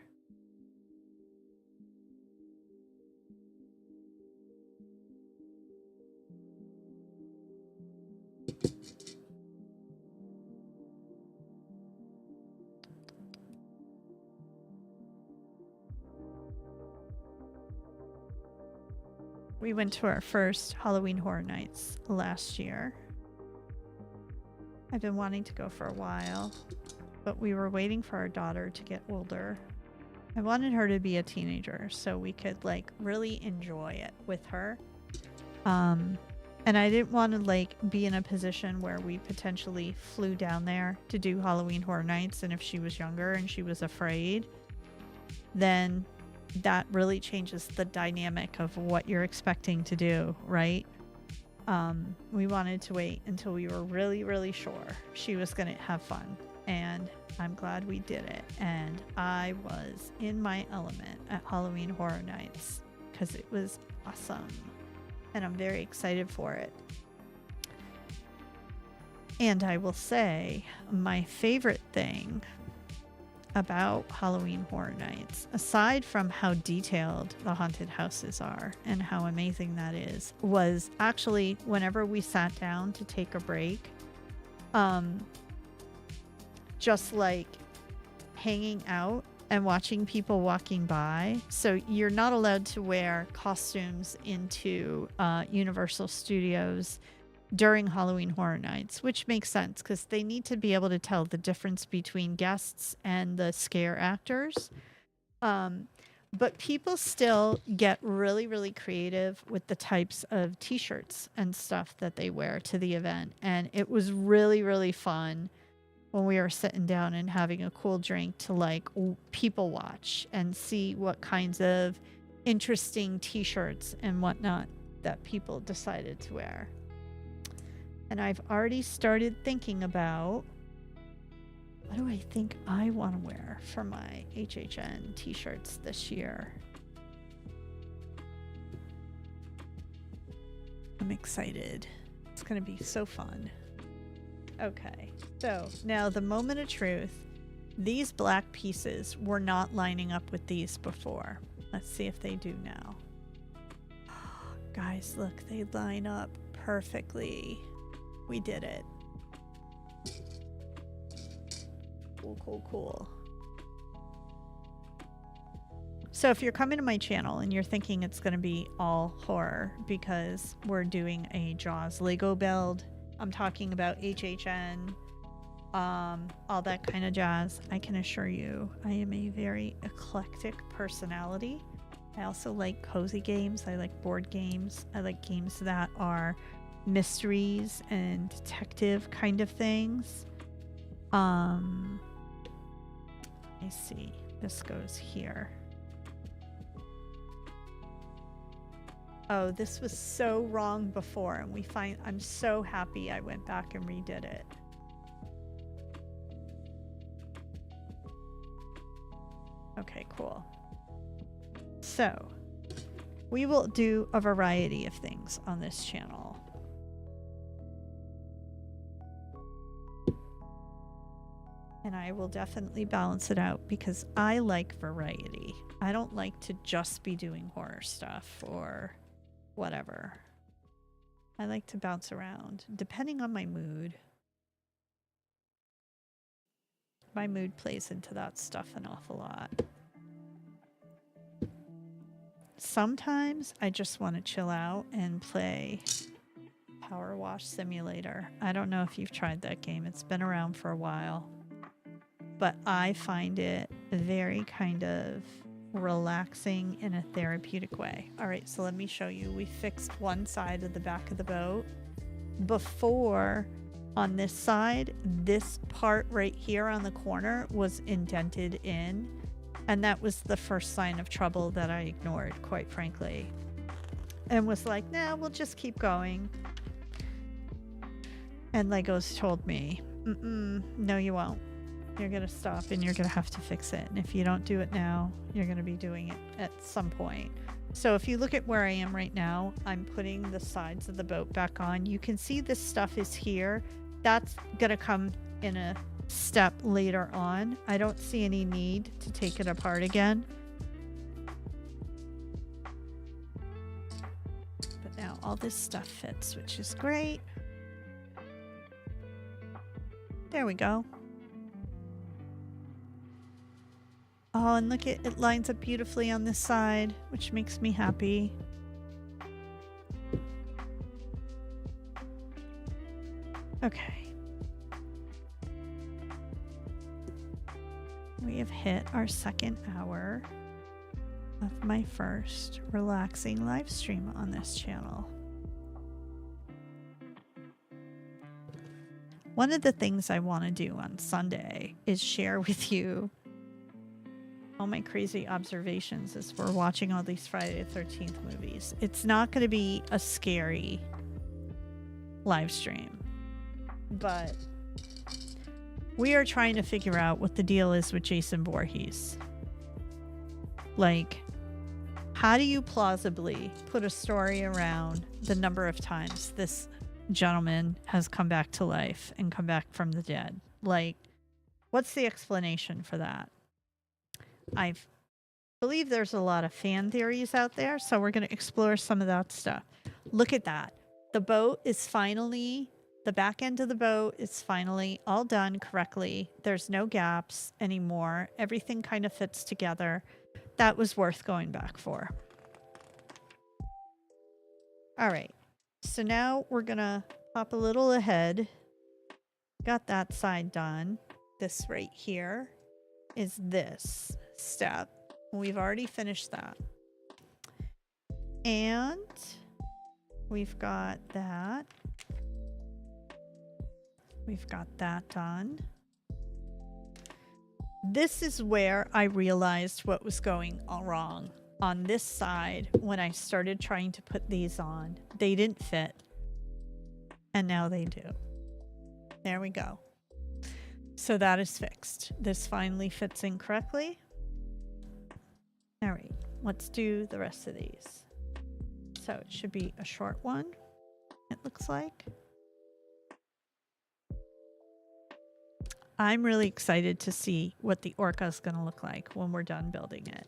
We went to our first Halloween Horror Nights last year. I've been wanting to go for a while, but we were waiting for our daughter to get older. I wanted her to be a teenager so we could like really enjoy it with her. And I didn't want to like be in a position where we potentially flew down there to do Halloween Horror Nights, and if she was younger and she was afraid, then that really changes the dynamic of what you're expecting to do, right? We wanted to wait until we were really sure she was going to have fun, and I'm glad we did it. And I was in my element at Halloween Horror Nights because it was awesome, and I'm very excited for it. And I will say my favorite thing about Halloween Horror Nights, aside from how detailed the haunted houses are and how amazing that is, was actually whenever we sat down to take a break, just like hanging out and watching people walking by. So you're not allowed to wear costumes into Universal Studios during Halloween Horror Nights, which makes sense because they need to be able to tell the difference between guests and the scare actors. But people still get really creative with the types of t-shirts and stuff that they wear to the event. And it was really fun when we were sitting down and having a cool drink to like people watch and see what kinds of interesting t-shirts and whatnot that people decided to wear. And I've already started thinking about what do I think I want to wear for my HHN t-shirts this year. I'm excited. It's going to be so fun. Okay, so now the moment of truth. These black pieces were not lining up with these before. Let's see if they do now. Guys, look, they line up perfectly. We did it. Cool. So if you're coming to my channel and you're thinking it's going to be all horror because we're doing a Jaws Lego build, I'm talking about HHN, all that kind of jazz, I can assure you I am a very eclectic personality. I also like cozy games. I like board games. I like games that are mysteries and detective kind of things. I see. This goes here. Oh, this was so wrong before, and I'm so happy I went back and redid it. Okay, cool. So, we will do a variety of things on this channel. And I will definitely balance it out because I like variety. I don't like to just be doing horror stuff or whatever. I like to bounce around depending on my mood. My mood plays into that stuff an awful lot. Sometimes I just want to chill out and play Power Wash Simulator. I don't know if you've tried that game. It's been around for a while. But I find it very kind of relaxing in a therapeutic way. All right, so let me show you. We fixed one side of the back of the boat. Before, on this side, this part right here on the corner was indented in, and that was the first sign of trouble that I ignored, quite frankly, and was like, nah, we'll just keep going. And Legos told me, no, you won't. You're going to stop and you're going to have to fix it. And if you don't do it now, you're going to be doing it at some point. So if you look at where I am right now, I'm putting the sides of the boat back on. You can see this stuff is here. That's going to come in a step later on. I don't see any need to take it apart again. But now all this stuff fits, which is great. There we go. Oh, and look, it lines up beautifully on this side, which makes me happy. Okay. We have hit our second hour of my first relaxing live stream on this channel. One of the things I want to do on Sunday is share with you all my crazy observations as we're watching all these Friday the 13th movies. It's not going to be a scary live stream, but we are trying to figure out what the deal is with Jason Voorhees. Like, how do you plausibly put a story around the number of times this gentleman has come back to life and come back from the dead? Like, what's the explanation for that? I believe there's a lot of fan theories out there, so we're going to explore some of that stuff. Look at that. The boat is finally, the back end of the boat is finally all done correctly. There's no gaps anymore. Everything kind of fits together. That was worth going back for. All right. So now we're going to hop a little ahead. Got that side done. This right here is this step. We've already finished that. And we've got that. We've got that done. This is where I realized what was going all wrong. On this side, when I started trying to put these on, they didn't fit. And now they do. There we go. So that is fixed. This finally fits in correctly. All right, let's do the rest of these. So it should be a short one, it looks like. I'm really excited to see what the orca is going to look like when we're done building it.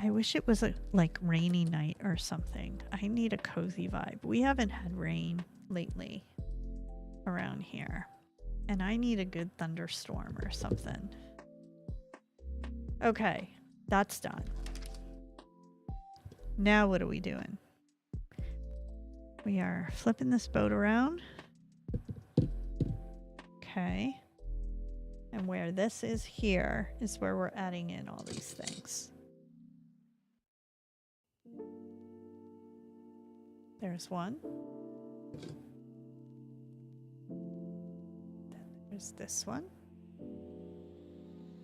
I wish it was a rainy night or something. I need a cozy vibe. We haven't had rain lately around here, and I need a good thunderstorm or something. Okay, that's done. Now what are we doing? We are flipping this boat around. Okay. And where this is here is where we're adding in all these things. There's one. Then there's this one.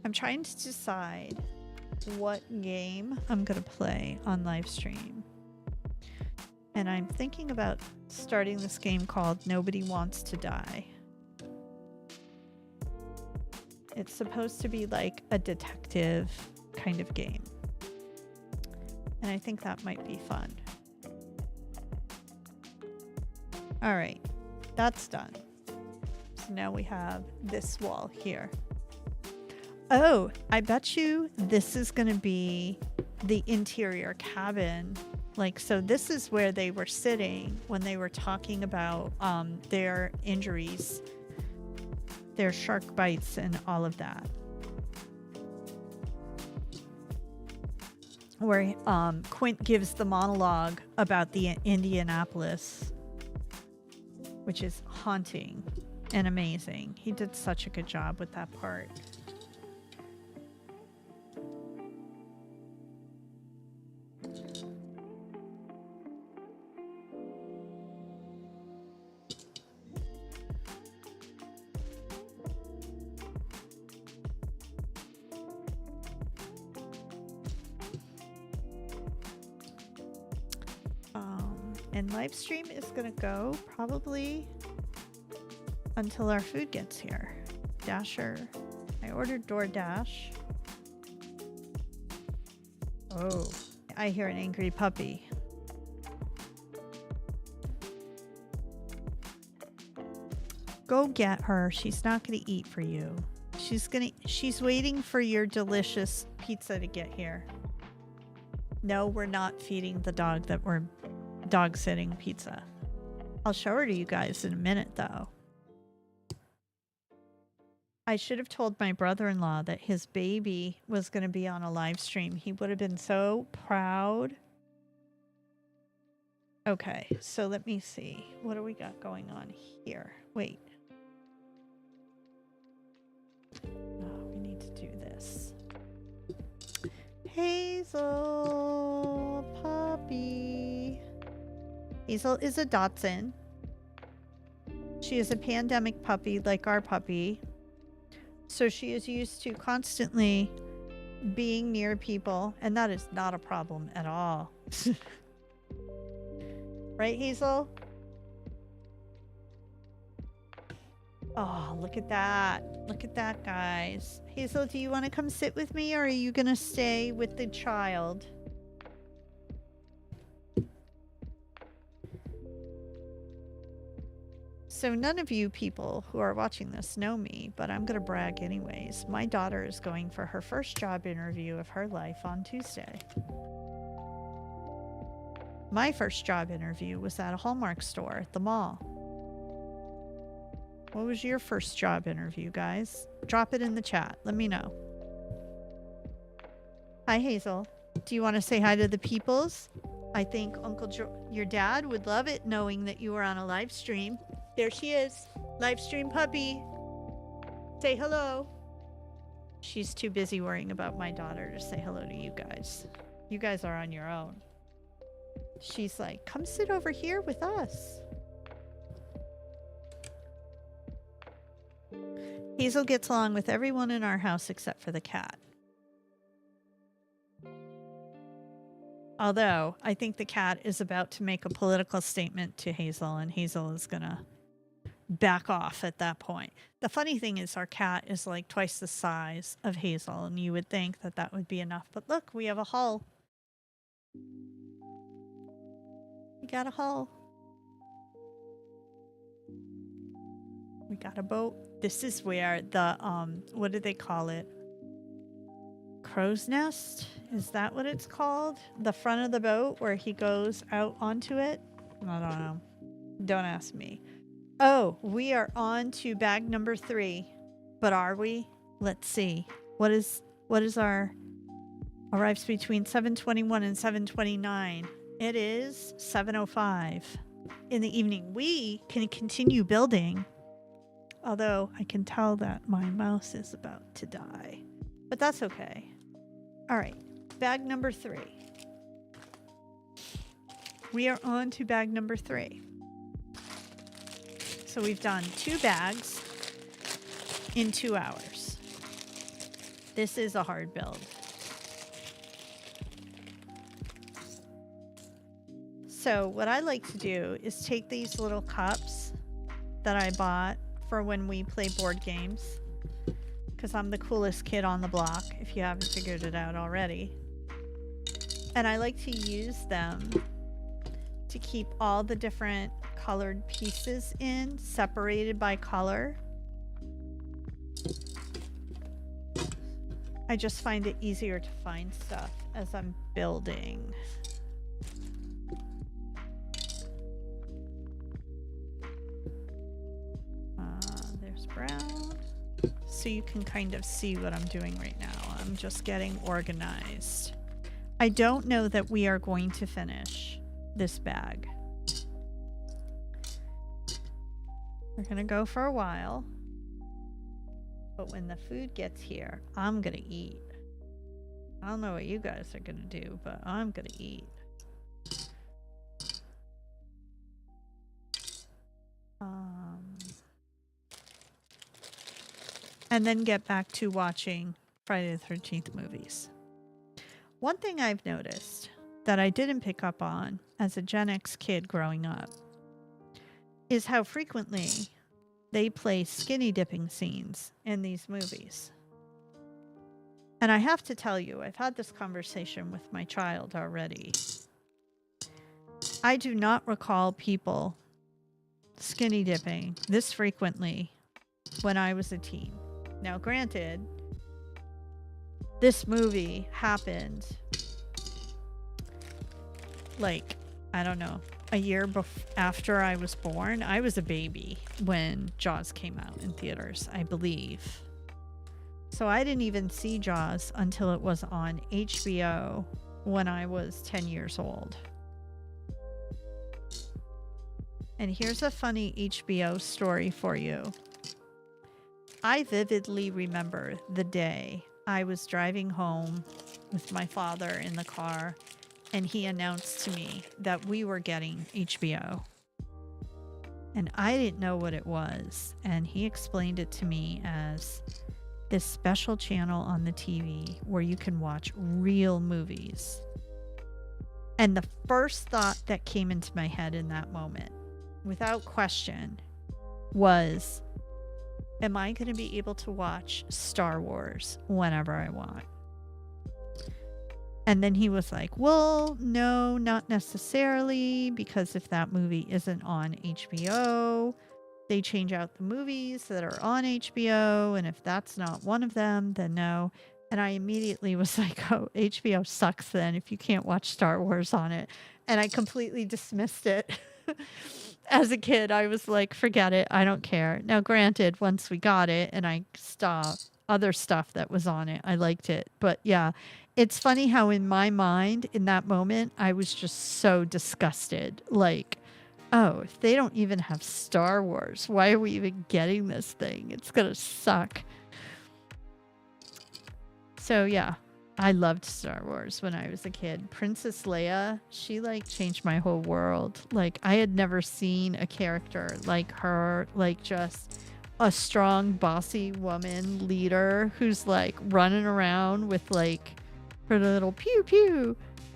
I'm trying to decide what game I'm going to play on live stream. And I'm thinking about starting this game called Nobody Wants to Die. It's supposed to be like a detective kind of game. And I think that might be fun. All right, that's done. So now we have this wall here. Oh, I bet you this is going to be the interior cabin. Like, so this is where they were sitting when they were talking about their injuries, their shark bites and all of that. Where Quint gives the monologue about the Indianapolis, which is haunting and amazing. He did such a good job with that part. And live stream is gonna go probably until our food gets here. Dasher. I ordered DoorDash. Oh, I hear an angry puppy. Go get her. She's not gonna eat for you. She's waiting for your delicious pizza to get here. No, we're not feeding the dog that we're dog sitting pizza. I'll show her to you guys in a minute though. I should have told my brother-in-law that his baby was going to be on a live stream. He would have been so proud. Okay, so let me see. What do we got going on here? Wait. Oh, we need to do this. Hazel, puppy. Hazel is a Dachshund. She is a pandemic puppy like our puppy. So she is used to constantly being near people, and that is not a problem at all. Right, Hazel? Oh, look at that. Look at that, guys. Hazel, do you want to come sit with me, or are you going to stay with the child? So none of you people who are watching this know me, but I'm going to brag anyways. My daughter is going for her first job interview of her life on Tuesday. My first job interview was at a Hallmark store at the mall. What was your first job interview, guys? Drop it in the chat. Let me know. Hi, Hazel. Do you want to say hi to the peoples? I think your dad would love it knowing that you were on a live stream. There she is. Live stream puppy. Say hello. She's too busy worrying about my daughter to say hello to you guys. You guys are on your own. She's like, come sit over here with us. Hazel gets along with everyone in our house except for the cat. Although, I think the cat is about to make a political statement to Hazel, and Hazel is gonna back off at that point. The funny thing is our cat is like twice the size of Hazel, and you would think that that would be enough. But look, we have a hull. We got a hull. We got a boat. This is where the, what do they call it? Crow's nest? Is that what it's called? The front of the boat where he goes out onto it? I don't know. Don't ask me. Oh, we are on to bag number 3. But are we? Let's see. What is our arrives between 7:21 and 7:29? It is 7:05 in the evening. We can continue building. Although I can tell that my mouse is about to die. But that's okay. All right. Bag number 3. We are on to bag number 3. So we've done 2 bags in 2 hours. This is a hard build. So what I like to do is take these little cups that I bought for when we play board games, because I'm the coolest kid on the block, if you haven't figured it out already. And I like to use them to keep all the different colored pieces in, separated by color. I just find it easier to find stuff as I'm building. There's brown. So you can kind of see what I'm doing right now. I'm just getting organized. I don't know that we are going to finish this bag. We're going to go for a while. But when the food gets here, I'm going to eat. I don't know what you guys are going to do, but I'm going to eat. And then get back to watching Friday the 13th movies. One thing I've noticed that I didn't pick up on as a Gen X kid growing up is how frequently they play skinny dipping scenes in these movies. And I have to tell you, I've had this conversation with my child already. I do not recall people skinny dipping this frequently when I was a teen. Now, granted, this movie happened like, I don't know, a year after I was born. I was a baby when Jaws came out in theaters, I believe. So I didn't even see Jaws until it was on HBO when I was 10 years old. And here's a funny HBO story for you. I vividly remember the day I was driving home with my father in the car, and he announced to me that we were getting HBO. And I didn't know what it was, and he explained it to me as this special channel on the TV where you can watch real movies. And the first thought that came into my head in that moment, without question, was, am I going to be able to watch Star Wars whenever I want? And then he was like, well, no, not necessarily, because if that movie isn't on HBO, they change out the movies that are on HBO, and if that's not one of them, then no. And I immediately was like, oh, HBO sucks then if you can't watch Star Wars on it. And I completely dismissed it. As a kid, I was like, forget it, I don't care. Now, granted, once we got it and I saw other stuff that was on it, I liked it. But yeah, it's funny how in my mind, in that moment, I was just so disgusted. Like, oh, if they don't even have Star Wars, why are we even getting this thing? It's gonna suck. So yeah, I loved Star Wars when I was a kid. Princess Leia, she like changed my whole world. Like, I had never seen a character like her, like just a strong, bossy woman leader who's like running around with like her little pew pew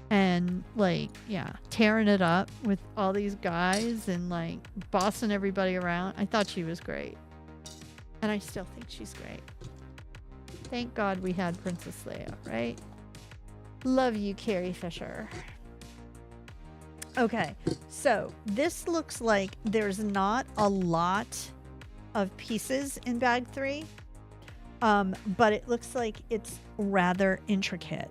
and like, yeah, tearing it up with all these guys and like bossing everybody around. I thought she was great. And I still think she's great. Thank God we had Princess Leia, right? Love you, Carrie Fisher. Okay, so this looks like there's not a lot of pieces in bag 3, but it looks like it's rather intricate.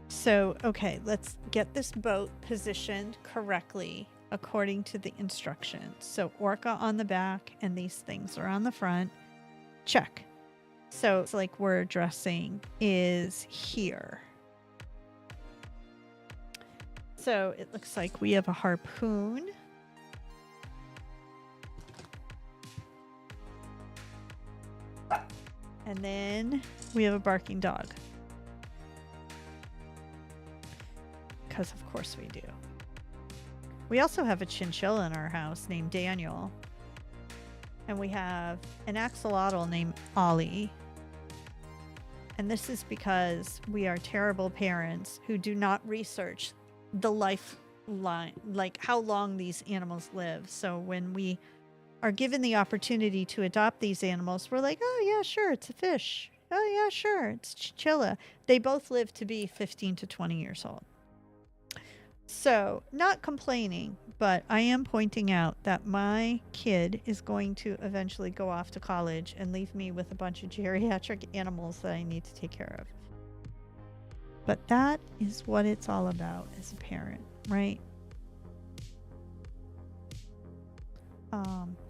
So, okay, let's get this boat positioned correctly according to the instructions. So orca on the back and these things are on the front. Check. So it's like we're addressing is here. So it looks like we have a harpoon. And then we have a barking dog. Because of course we do. We also have a chinchilla in our house named Daniel. And we have an axolotl named Ollie. And this is because we are terrible parents who do not research the lifeline, like how long these animals live. So when we are given the opportunity to adopt these animals, we're like, oh yeah, sure, it's a fish. Oh yeah, sure, it's chinchilla. They both live to be 15 to 20 years old. So, not complaining, but I am pointing out that my kid is going to eventually go off to college and leave me with a bunch of geriatric animals that I need to take care of. But that is what it's all about as a parent, right?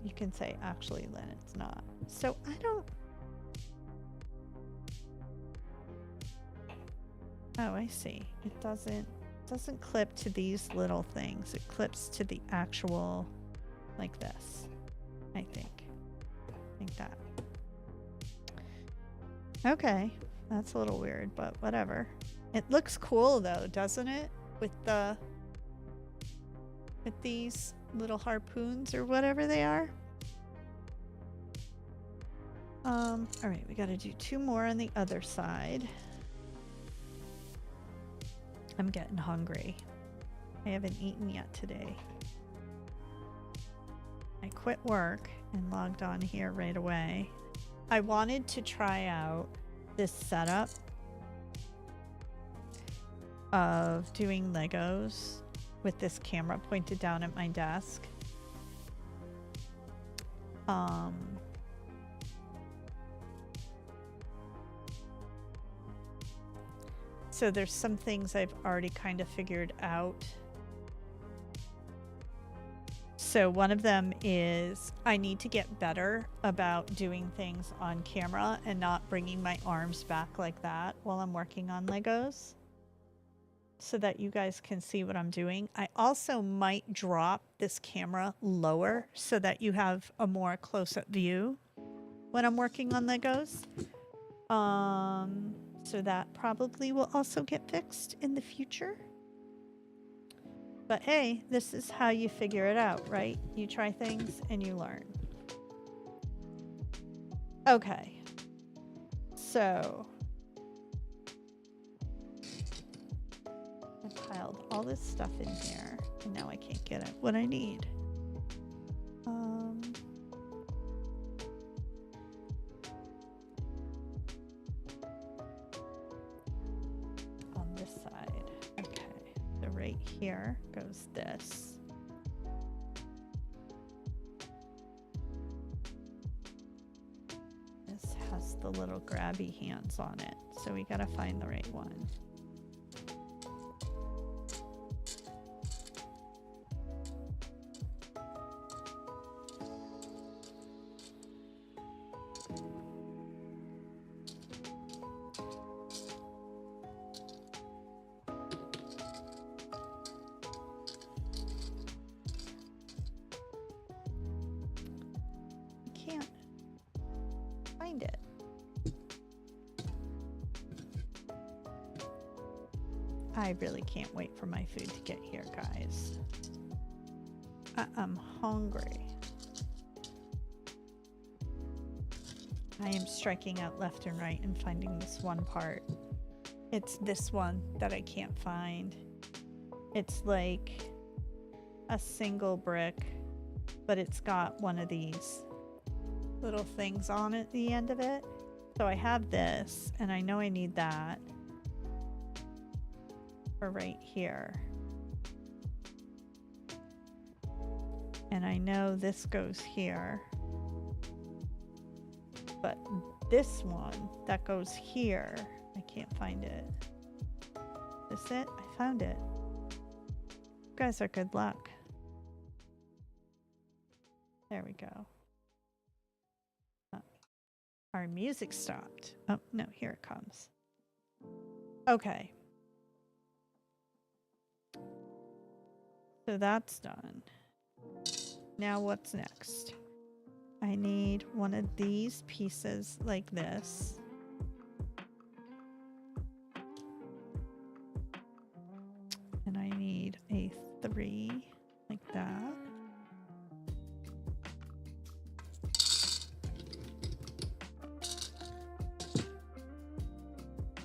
You can say, actually, Lynn, it's not. So I don't. Oh, I see. It doesn't clip to these little things. It clips to the actual, like this, I think. Like that. Okay, that's a little weird, but whatever. It looks cool though, doesn't it? With these little harpoons or whatever they are. All right, we got to do 2 more on the other side. I'm getting hungry. I haven't eaten yet today. I quit work and logged on here right away. I wanted to try out this setup of doing Legos with this camera pointed down at my desk. So there's some things I've already kind of figured out. So one of them is I need to get better about doing things on camera and not bringing my arms back like that while I'm working on Legos, so that you guys can see what I'm doing. I also might drop this camera lower so that you have a more close-up view when I'm working on Legos. So that probably will also get fixed in the future. But hey, this is how you figure it out, right? You try things and you learn. Okay. So I piled all this stuff in here and now I can't get at what I need. On this side. Okay. So right here goes this. This has the little grabby hands on it. So we gotta find the right one. Can't find it. I really can't wait for my food to get here, guys. I'm hungry. I am striking out left and right and finding this one part. It's this one that I can't find. It's like a single brick, but it's got one of these little things on it at the end of it. So I have this and I know I need that for right here. And I know this goes here. But this one that goes here, I can't find it. Is this it? I found it. You guys are good luck. There we go. Our music stopped. Oh, no, here it comes. Okay. So that's done. Now what's next? I need one of these pieces like this. And I need a 3 like that.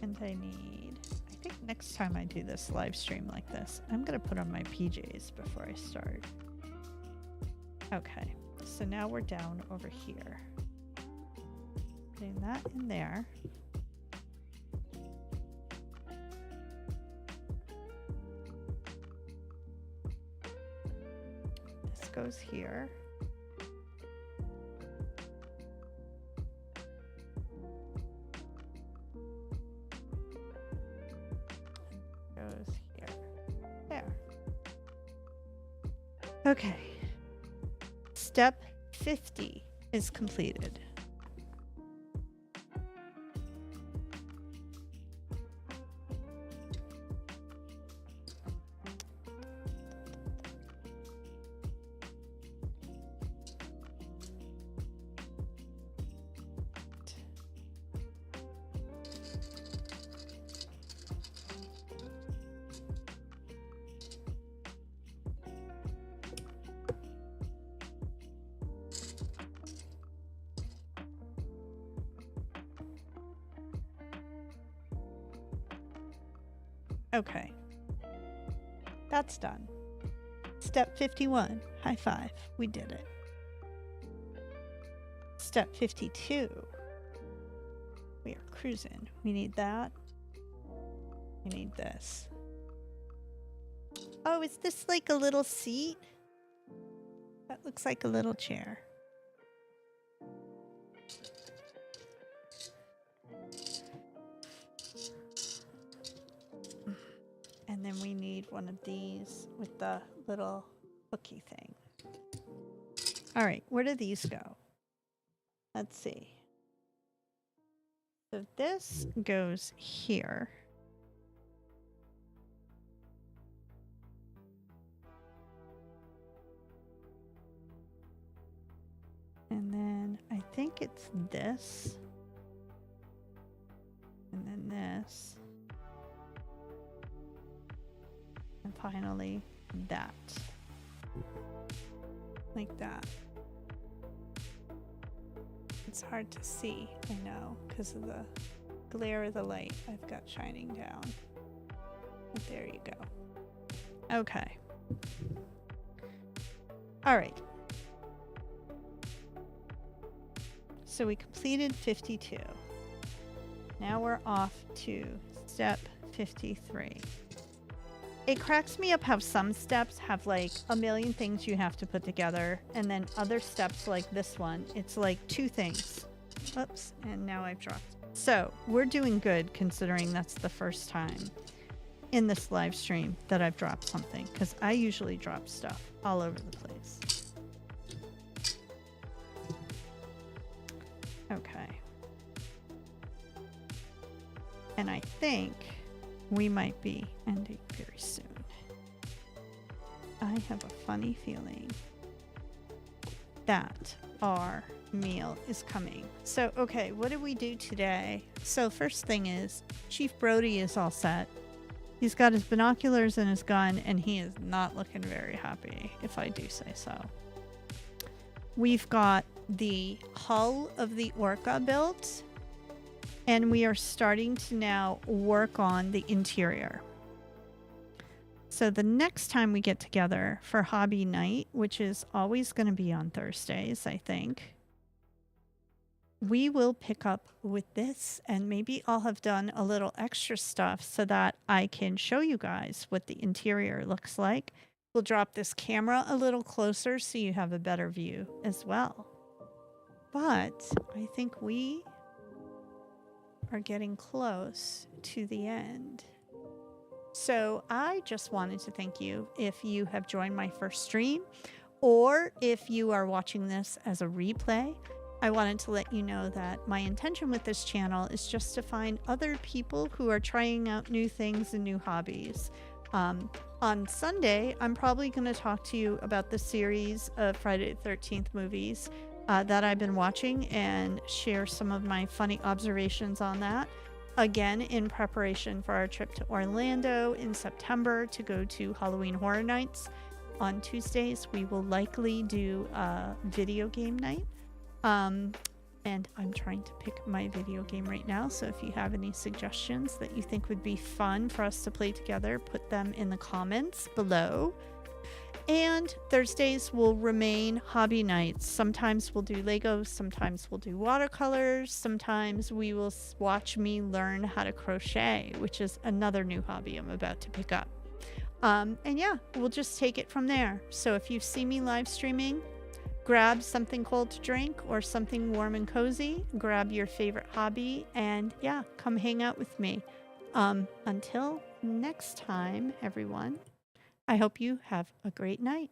And I think next time I do this live stream like this, I'm gonna put on my PJs before I start. Okay, so now we're down over here. Putting that in there. goes here. Goes here. There. Okay. Step 50 is completed. Okay, that's done. Step 51, high five, we did it. Step 52, we are cruising. We need that. We need this. Oh, is this like a little seat? That looks like a little chair. And then we need one of these with the little hooky thing. All right, where do these go? Let's see. So this goes here. And then I think it's this. And then this. And finally, that. Like that. It's hard to see, I know, because of the glare of the light I've got shining down. But there you go. Okay. All right. So we completed 52. Now we're off to step 53. It cracks me up how some steps have like a million things you have to put together, and then other steps like this one, it's like 2 things. Oops, and now I've dropped. So we're doing good considering that's the first time in this live stream that I've dropped something, because I usually drop stuff all over the place. Okay. And I think we might be ending very soon. I have a funny feeling that our meal is coming. So, okay, what did we do today? So first thing is, Chief Brody is all set. He's got his binoculars and his gun, and he is not looking very happy, if I do say so. We've got the hull of the Orca built, and we are starting to now work on the interior. So the next time we get together for hobby night, which is always going to be on Thursdays, I think, we will pick up with this, and maybe I'll have done a little extra stuff so that I can show you guys what the interior looks like. We'll drop this camera a little closer so you have a better view as well. But I think we are getting close to the end. So I just wanted to thank you if you have joined my first stream, or if you are watching this as a replay. I wanted to let you know that my intention with this channel is just to find other people who are trying out new things and new hobbies. On Sunday, I'm probably going to talk to you about the series of Friday the 13th movies that I've been watching, and share some of my funny observations on that. Again, in preparation for our trip to Orlando in September to go to Halloween Horror Nights. On Tuesdays, we will likely do a video game night. And I'm trying to pick my video game right now, so if you have any suggestions that you think would be fun for us to play together, put them in the comments below. And Thursdays will remain hobby nights. Sometimes we'll do Legos, sometimes we'll do watercolors, sometimes we will watch me learn how to crochet, which is another new hobby I'm about to pick up. And yeah, we'll just take it from there. So if you see me live streaming, grab something cold to drink or something warm and cozy, grab your favorite hobby, and yeah, come hang out with me. Until next time, everyone, I hope you have a great night.